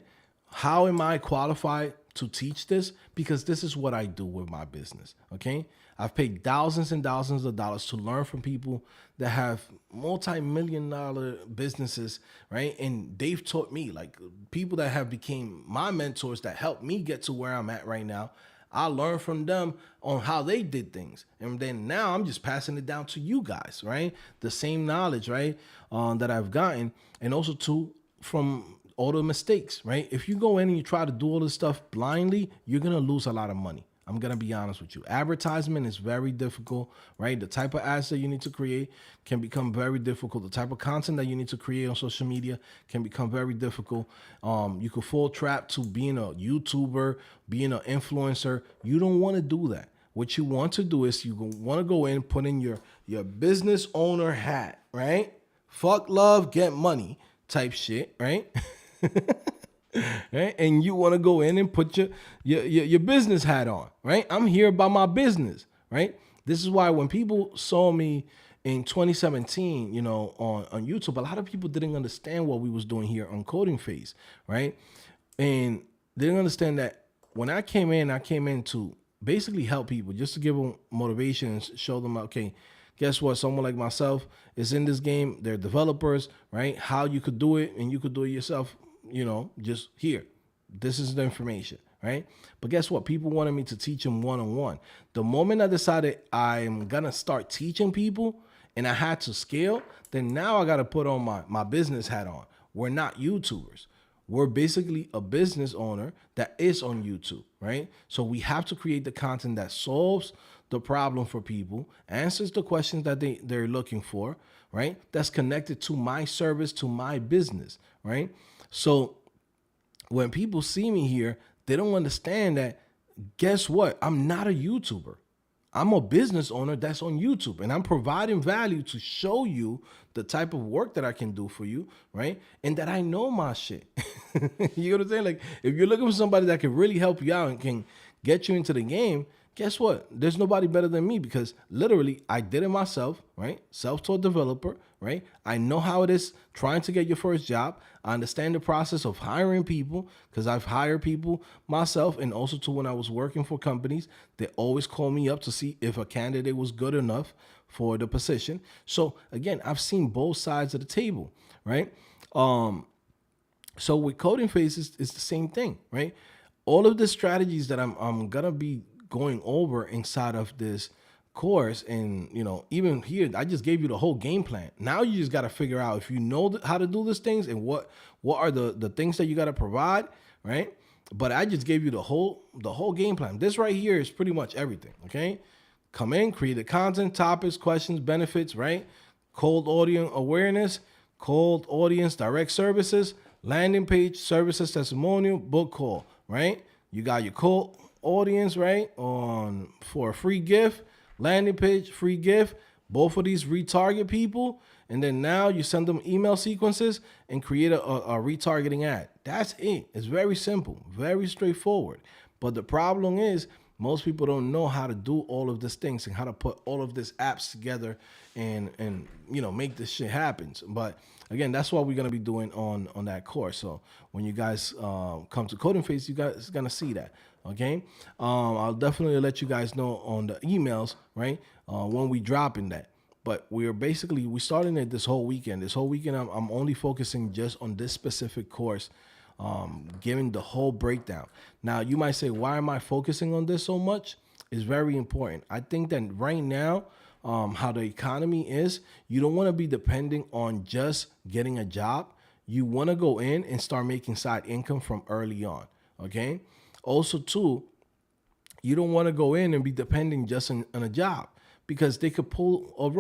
how am I qualified to teach this? Because this is what I do with my business. Okay. I've paid thousands and thousands of dollars to learn from people that have multi-million-dollar businesses, right? And they've taught me, like people that have became my mentors that helped me get to where I'm at right now. I learned from them on how they did things. And then now I'm just passing it down to you guys, right? The same knowledge, right? That I've gotten. And also too, from all the mistakes, right? If you go in and you try to do all this stuff blindly, you're going to lose a lot of money. I'm going to be honest with you. Advertisement is very difficult, right? The type of ads that you need to create can become very difficult. The type of content that you need to create on social media can become very difficult. You could fall trap to being a YouTuber, being an influencer. You don't want to do that. What you want to do is you want to go in, put in your business owner hat, right? Fuck love, get money type shit, right? Right? And you want to go in and put your business hat on, right? I'm here about my business, right? This is why when people saw me in 2017, on YouTube, a lot of people didn't understand what we was doing here on Coding Phase, right? And they didn't understand that when I came in to basically help people, just to give them motivation and show them, okay, guess what? Someone like myself is in this game. They're developers, right? How you could do it, and you could do it yourself, just here. This is the information, right? But guess what? People wanted me to teach them one-on-one. The moment I decided I'm going to start teaching people and I had to scale, then now I got to put on my business hat on. We're not YouTubers. We're basically a business owner that is on YouTube, right? So we have to create the content that solves the problem for people, answers the questions that they're looking for, right? That's connected to my service, to my business, right? So when people see me here, they don't understand that, guess what? I'm not a YouTuber. I'm a business owner that's on YouTube, and I'm providing value to show you the type of work that I can do for you, right? And that I know my shit. You know what I'm saying? Like, if you're looking for somebody that can really help you out and can get you into the game, guess what? There's nobody better than me, because literally I did it myself, right? Self-taught developer, right? I know how it is trying to get your first job. I understand the process of hiring people, because I've hired people myself, and also too, when I was working for companies, they always call me up to see if a candidate was good enough for the position. So again, I've seen both sides of the table, right? So with Coding Phases, it's the same thing, right? All of the strategies that I'm gonna be going over inside of this course, and even here, I just gave you the whole game plan. Now you just got to figure out if you know how to do these things, and what are the things that you got to provide, right? But I just gave you the whole game plan. This right here is pretty much everything. Okay, come in, create the content, topics, questions, benefits, right? Cold audience awareness, cold audience direct services, landing page, services, testimonial, book call, right? You got your cold audience, right, on for a free gift, landing page, free gift. Both of these retarget people, and then now you send them email sequences and create a retargeting ad. That's it. It's very simple, very straightforward. But the problem is, most people don't know how to do all of these things and how to put all of these apps together and make this shit happen. But again, that's what we're gonna be doing on that course. So when you guys come to Coding Phase, you guys gonna see that. Okay, I'll definitely let you guys know on the emails, right, when we drop in that. But we're starting it this whole weekend. This whole weekend, I'm only focusing just on this specific course, giving the whole breakdown. Now, you might say, why am I focusing on this so much? It's very important. I think that right now, how the economy is, you don't want to be depending on just getting a job. You want to go in and start making side income from early on, okay? Also, too, you don't want to go in and be depending just on a job, because they could pull the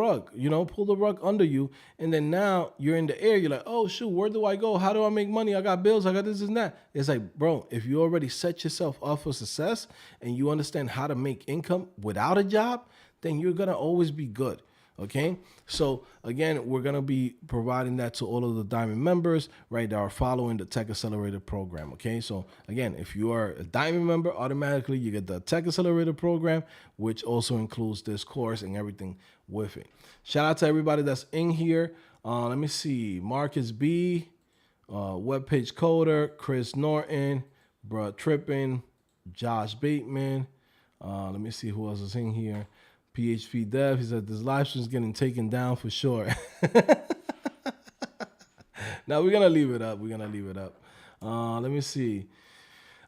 rug under you. And then now you're in the air. You're like, oh, shoot, where do I go? How do I make money? I got bills. I got this and that. It's like, bro, if you already set yourself up for success and you understand how to make income without a job, then you're going to always be good. Okay, so again, we're going to be providing that to all of the Diamond members, right, that are following the Tech Accelerator program. Okay, so again, if you are a Diamond member, automatically you get the Tech Accelerator program, which also includes this course and everything with it. Shout out to everybody that's in here. Let me see. Marcus B. Webpage Coder, Chris Norton, Bruh Trippin, Josh Bateman. Let me see who else is in here. PHP Dev. He said this live stream is getting taken down for sure. Now we're gonna leave it up. Let me see.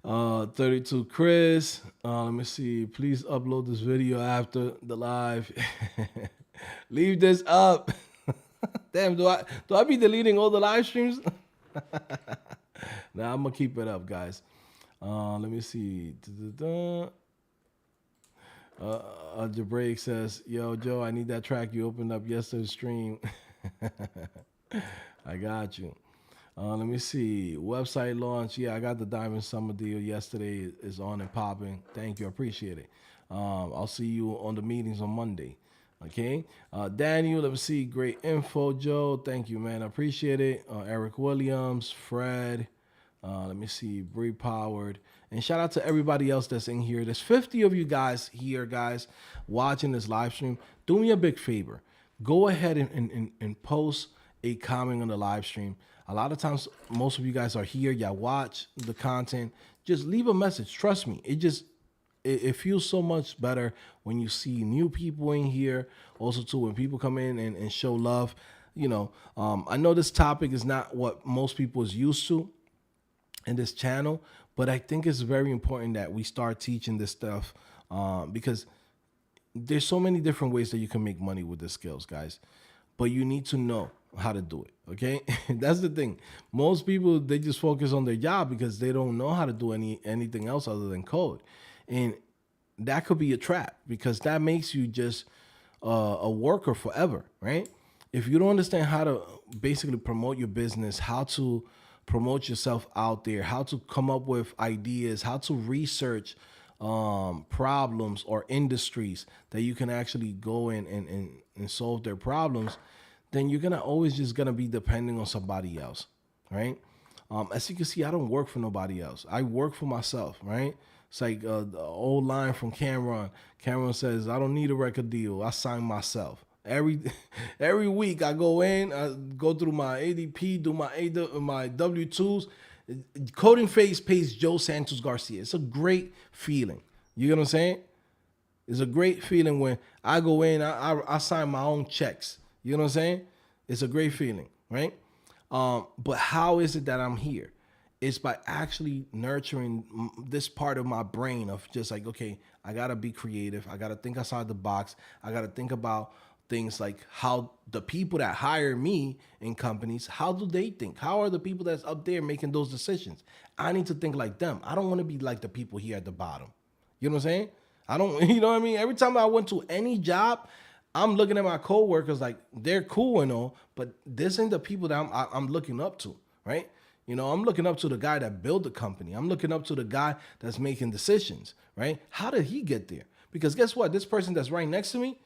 32 Chris. Let me see. Please upload this video after the live. Leave this up. Damn, do I be deleting all the live streams? Nah, I'm gonna keep it up, guys. Let me see. Jabrake says, yo, Joe, I need that track you opened up yesterday's stream. I got you. Let me see. Website launch. Yeah, I got the Diamond Summer deal yesterday. Is on and popping. Thank you. I appreciate it. I'll see you on the meetings on Monday. Okay. Daniel, let me see. Great info, Joe. Thank you, man. I appreciate it. Eric Williams, Fred. Let me see. Bree Powered. And shout out to everybody else that's in here. There's 50 of you guys here, guys, watching this live stream. Do me a big favor. Go ahead and post a comment on the live stream. A lot of times, most of you guys are here. Y'all watch the content. Just leave a message. Trust me. It feels so much better when you see new people in here. Also, too, when people come in and show love. You know, I know this topic is not what most people is used to in this channel, but I think it's very important that we start teaching this stuff because there's so many different ways that you can make money with the skills, guys. But you need to know how to do it, okay? That's the thing. Most people, they just focus on their job because they don't know how to do anything else other than code. And that could be a trap because that makes you just a worker forever, right? If you don't understand how to basically promote your business, how to promote yourself out there, how to come up with ideas, how to research problems or industries that you can actually go in and solve their problems, then you're always just gonna be depending on somebody else, right? As you can see, I don't work for nobody else. I work for myself, right? It's like the old line from Cameron. Cameron says, I don't need a record deal. I sign myself. Every week I go in, I go through my ADP, do my W-2s. Coding Phase pays Joe Santos Garcia. It's a great feeling. You get what I'm saying? It's a great feeling when I go in, I sign my own checks. You know what I'm saying? It's a great feeling, right? But how is it that I'm here? It's by actually nurturing this part of my brain of just like, okay, I got to be creative. I got to think outside the box. I got to think about things like how the people that hire me in companies, how do they think? How are the people that's up there making those decisions? I need to think like them. I don't want to be like the people here at the bottom. You know what I'm saying? I don't, you know what I mean? Every time I went to any job, I'm looking at my coworkers like they're cool and all, but this ain't the people that I'm looking up to, right? You know, I'm looking up to the guy that built the company. I'm looking up to the guy that's making decisions, right? How did he get there? Because guess what? This person that's right next to me,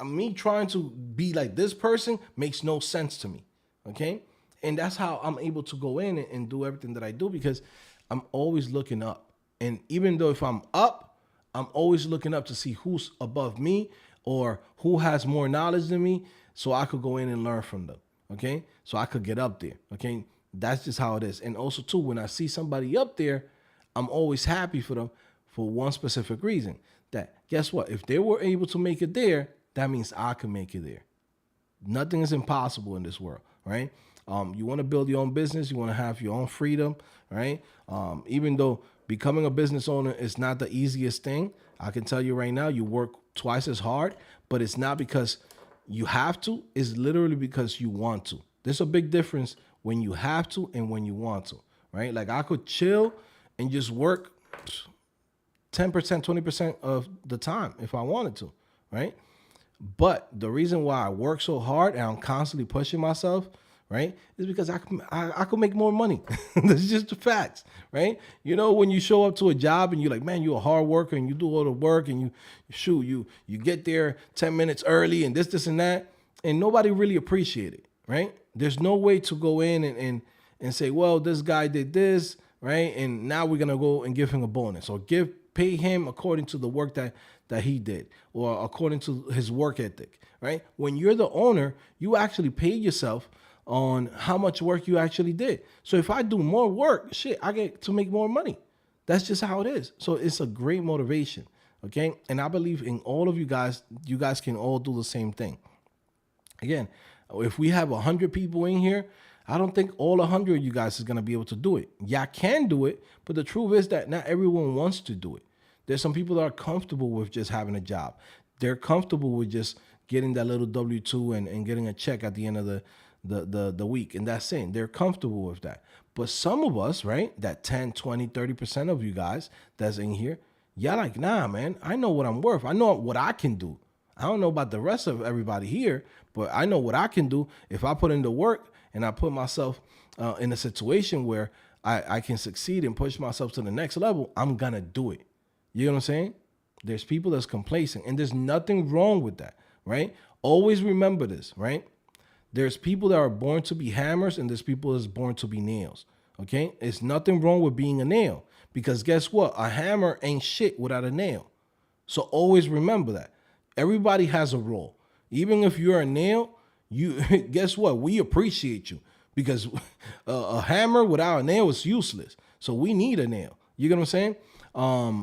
me trying to be like this person makes no sense to me, okay? And that's how I'm able to go in and do everything that I do because I'm always looking up. And even though if I'm up, I'm always looking up to see who's above me or who has more knowledge than me so I could go in and learn from them, okay? So I could get up there, okay? That's just how it is. And also, too, when I see somebody up there, I'm always happy for them for one specific reason. That, guess what? If they were able to make it there, that means I can make it there. Nothing is impossible in this world, right? You want to build your own business. You want to have your own freedom, right? Even though becoming a business owner is not the easiest thing, I can tell you right now, you work twice as hard, but it's not because you have to. It's literally because you want to. There's a big difference when you have to and when you want to, right? Like I could chill and just work 10%, 20% of the time if I wanted to, right? But the reason why I work so hard and I'm constantly pushing myself, right, is because I could make more money. That's just the facts, right? You know, when you show up to a job and you're like, man, you're a hard worker and you do all the work and you get there 10 minutes early and this and that, and nobody really appreciate it, right? There's no way to go in and say, well, this guy did this, right? And now we're gonna go and give him a bonus or pay him according to the work that he did or according to his work ethic, right? When you're the owner, you actually pay yourself on how much work you actually did. So if I do more work, shit, I get to make more money. That's just how it is. So it's a great motivation. Okay. And I believe in all of you guys can all do the same thing. Again, if we have 100 people in here, I don't think all 100 of you guys is going to be able to do it. Y'all can do it, but the truth is that not everyone wants to do it. There's some people that are comfortable with just having a job. They're comfortable with just getting that little W-2 and getting a check at the end of the week. And that's it. They're comfortable with that. But some of us, right, that 10, 20, 30% of you guys that's in here, y'all like, nah, man, I know what I'm worth. I know what I can do. I don't know about the rest of everybody here, but I know what I can do. If I put in the work and I put myself in a situation where I can succeed and push myself to the next level, I'm going to do it. You know what I'm saying? There's people that's complacent, and there's nothing wrong with that, right? Always remember this, right? There's people that are born to be hammers, and there's people that's born to be nails, okay? It's nothing wrong with being a nail, because guess what? A hammer ain't shit without a nail. So always remember that. Everybody has a role. Even if you're a nail, you guess what? We appreciate you, because a hammer without a nail is useless. So we need a nail. You get what I'm saying?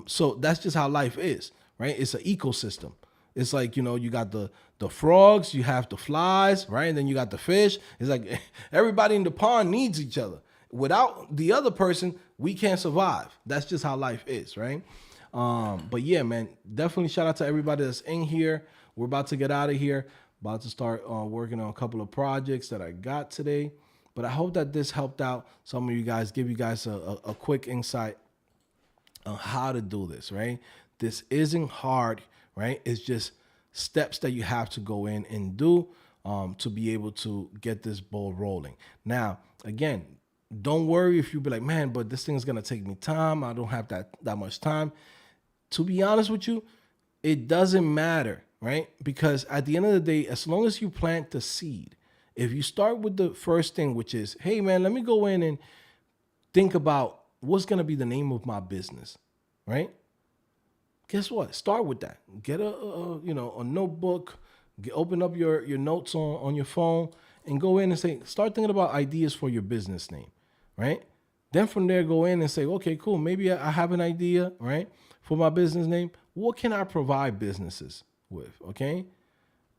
So that's just how life is, right? It's an ecosystem. It's like, you know, you got the frogs, you have the flies, right? And then you got the fish. It's like everybody in the pond needs each other. Without the other person, we can't survive. That's just how life is, right? But yeah, man, definitely shout out to everybody that's in here. We're about to get out of here. About to start working on a couple of projects that I got today. But I hope that this helped out some of you guys, give you guys a quick insight on how to do this, right? This isn't hard, right? It's just steps that you have to go in and do to be able to get this ball rolling. Now, again, don't worry if you be like, man, but this thing is going to take me time. I don't have that much time. To be honest with you, it doesn't matter, right? Because at the end of the day, as long as you plant the seed, if you start with the first thing, which is, hey, man, let me go in and think about what's going to be the name of my business, right? Guess what? Start with that. Get a notebook, open up your notes on your phone and go in and start thinking about ideas for your business name, right? Then from there, go in and say, okay, cool. Maybe I have an idea, right, for my business name. What can I provide businesses with, okay?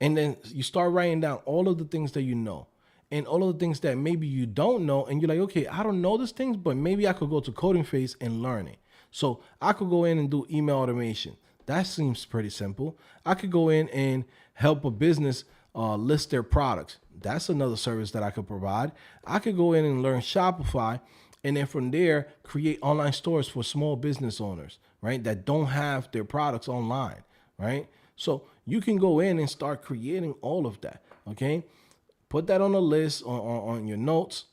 And then you start writing down all of the things that you know and all of the things that maybe you don't know. And you're like, okay, I don't know these things, but maybe I could go to Coding Phase and learn it. So I could go in and do email automation. That seems pretty simple. I could go in and help a business list their products. That's another service that I could provide. I could go in and learn Shopify, and then from there, create online stores for small business owners, right, that don't have their products online, right? So you can go in and start creating all of that, okay? Put that on a list on your notes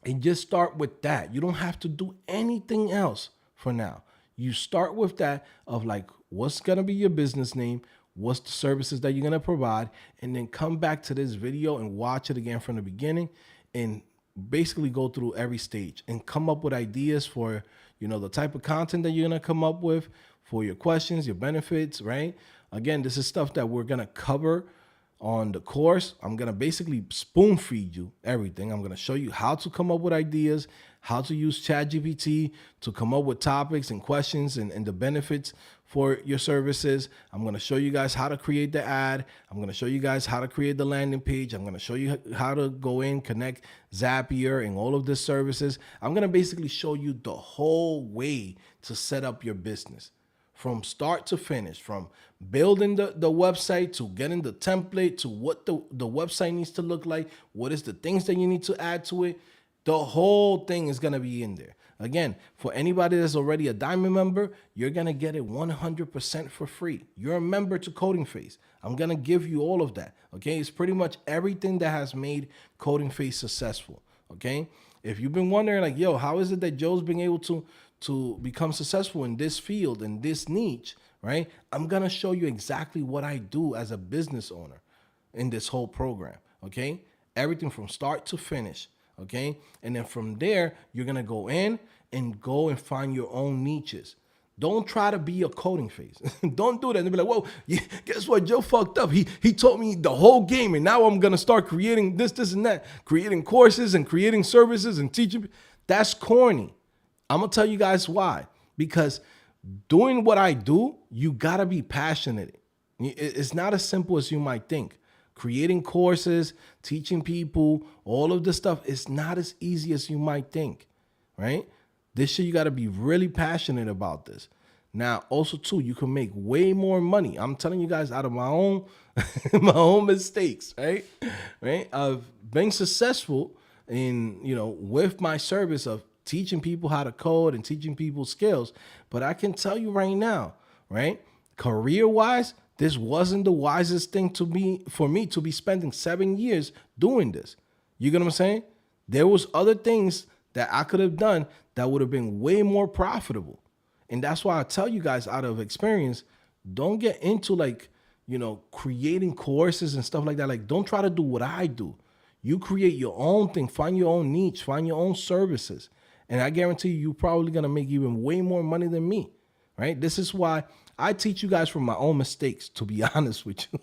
and just start with that. You don't have to do anything else for now. You start with that of like, what's going to be your business name? What's the services that you're going to provide? And then come back to this video and watch it again from the beginning and basically go through every stage and come up with ideas for, you know, the type of content that you're going to come up with for your questions, your benefits, right? Again, this is stuff that we're going to cover on the course. I'm going to basically spoon feed you everything. I'm going to show you how to come up with ideas, how to use ChatGPT to come up with topics and questions and the benefits for your services. I'm going to show you guys how to create the ad. I'm going to show you guys how to create the landing page. I'm going to show you how to go in, connect Zapier and all of these services. I'm going to basically show you the whole way to set up your business. From start to finish, from building the website to getting the template to what the website needs to look like, what is the things that you need to add to it. The whole thing is going to be in there. Again, for anybody that's already a Diamond member, you're going to get it 100% for free. You're a member to Coding Phase. I'm going to give you all of that. Okay. It's pretty much everything that has made Coding Phase successful. Okay. If you've been wondering like, yo, how is it that Joe's been able to become successful in this field, in this niche, right? I'm going to show you exactly what I do as a business owner in this whole program, okay? Everything from start to finish, okay? And then from there, you're going to go in and find your own niches. Don't try to be a coding phase. Don't do that. And be like, whoa, yeah, guess what? Joe fucked up. He taught me the whole game, and now I'm gonna start creating this, and that, creating courses and creating services and teaching. That's corny. I'm gonna tell you guys why. Because doing what I do, you gotta be passionate. It's not as simple as you might think. Creating courses, teaching people, all of this stuff, it's not as easy as you might think, right? This shit, you got to be really passionate about this. Now, also too, you can make way more money. I'm telling you guys out of my own my own mistakes, right? Right? I've been successful in, with my service of teaching people how to code and teaching people skills. But I can tell you right now, right? Career-wise, this wasn't the wisest thing for me to be spending 7 years doing this. You get what I'm saying? There was other things that I could have done that would have been way more profitable. And that's why I tell you guys out of experience, don't get into creating courses and stuff like that. Like, don't try to do what I do. You create your own thing, find your own niche, find your own services. And I guarantee you're probably going to make even way more money than me, right? This is why I teach you guys from my own mistakes, to be honest with you.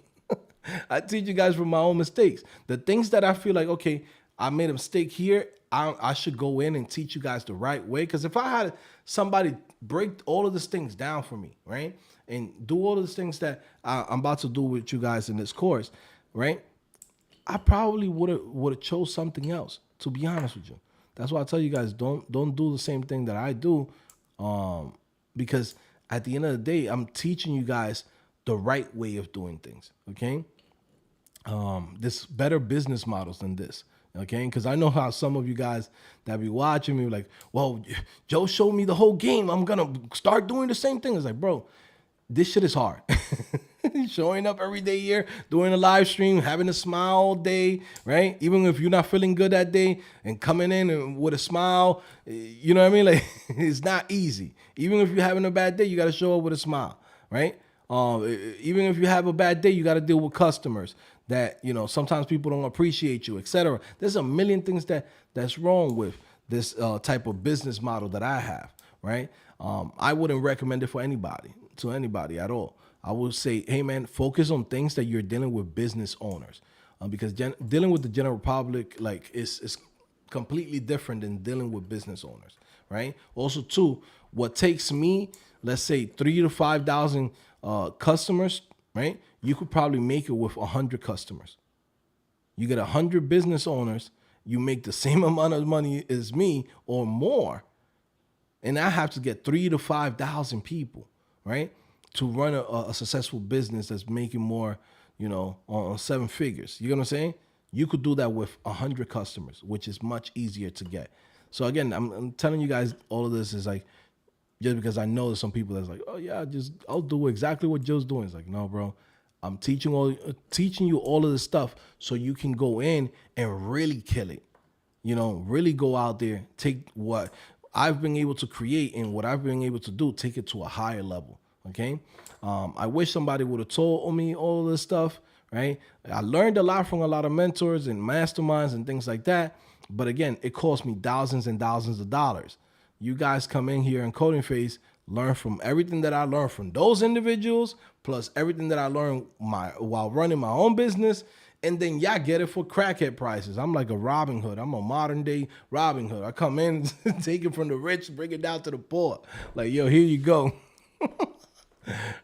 I teach you guys from my own mistakes. The things that I feel like, okay, I made a mistake here, I should go in and teach you guys the right way. Because if I had somebody break all of these things down for me, right, and do all of the things that I'm about to do with you guys in this course, right, I probably would have chose something else, to be honest with you. That's why I tell you guys, don't do the same thing that I do, because at the end of the day, I'm teaching you guys the right way of doing things, okay? There's better business models than this, okay? Because I know how some of you guys that be watching me like, well, Joe showed me the whole game. I'm going to start doing the same thing. It's like, bro, this shit is hard. Showing up every day here, doing a live stream, having a smile all day, right? Even if you're not feeling good that day and coming in and with a smile, you know what I mean? Like, it's not easy. Even if you're having a bad day, you got to show up with a smile, right? Even if you have a bad day, you got to deal with customers that, sometimes people don't appreciate you, etc. There's a million things that's wrong with this type of business model that I have, right? I wouldn't recommend it for anybody at all. I would say, hey man, focus on things that you're dealing with business owners, because dealing with the general public is completely different than dealing with business owners, right? Also, too, what takes me, let's say 3,000 to 5,000 customers, right? You could probably make it with 100 customers. You get 100 business owners, you make the same amount of money as me or more, and I have to get 3,000 to 5,000 people, right, to run a successful business that's making more, on 7 figures. You know what I'm saying? You could do that with 100 customers, which is much easier to get. So again, I'm telling you guys all of this is like, just because I know there's some people that's like, oh yeah, I'll do exactly what Joe's doing. It's like, no, bro, I'm teaching you all of this stuff so you can go in and really kill it. Really go out there, take what I've been able to create and what I've been able to do, take it to a higher level. Okay. I wish somebody would have told me all of this stuff, right? I learned a lot from a lot of mentors and masterminds and things like that. But again, it cost me thousands and thousands of dollars. You guys come in here in Coding Phase, learn from everything that I learned from those individuals, plus everything that I learned while running my own business. And then y'all get it for crackhead prices. I'm like a Robin Hood. I'm a modern day Robin Hood. I come in, take it from the rich, bring it down to the poor. Like, yo, here you go.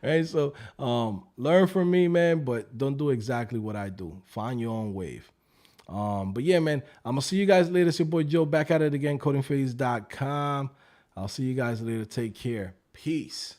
Right, so learn from me, man, but don't do exactly what I do. Find your own wave. But yeah, man, I'm gonna see you guys later. It's your boy Joe, back at it again, codingphase.com. I'll see you guys later. Take care. Peace.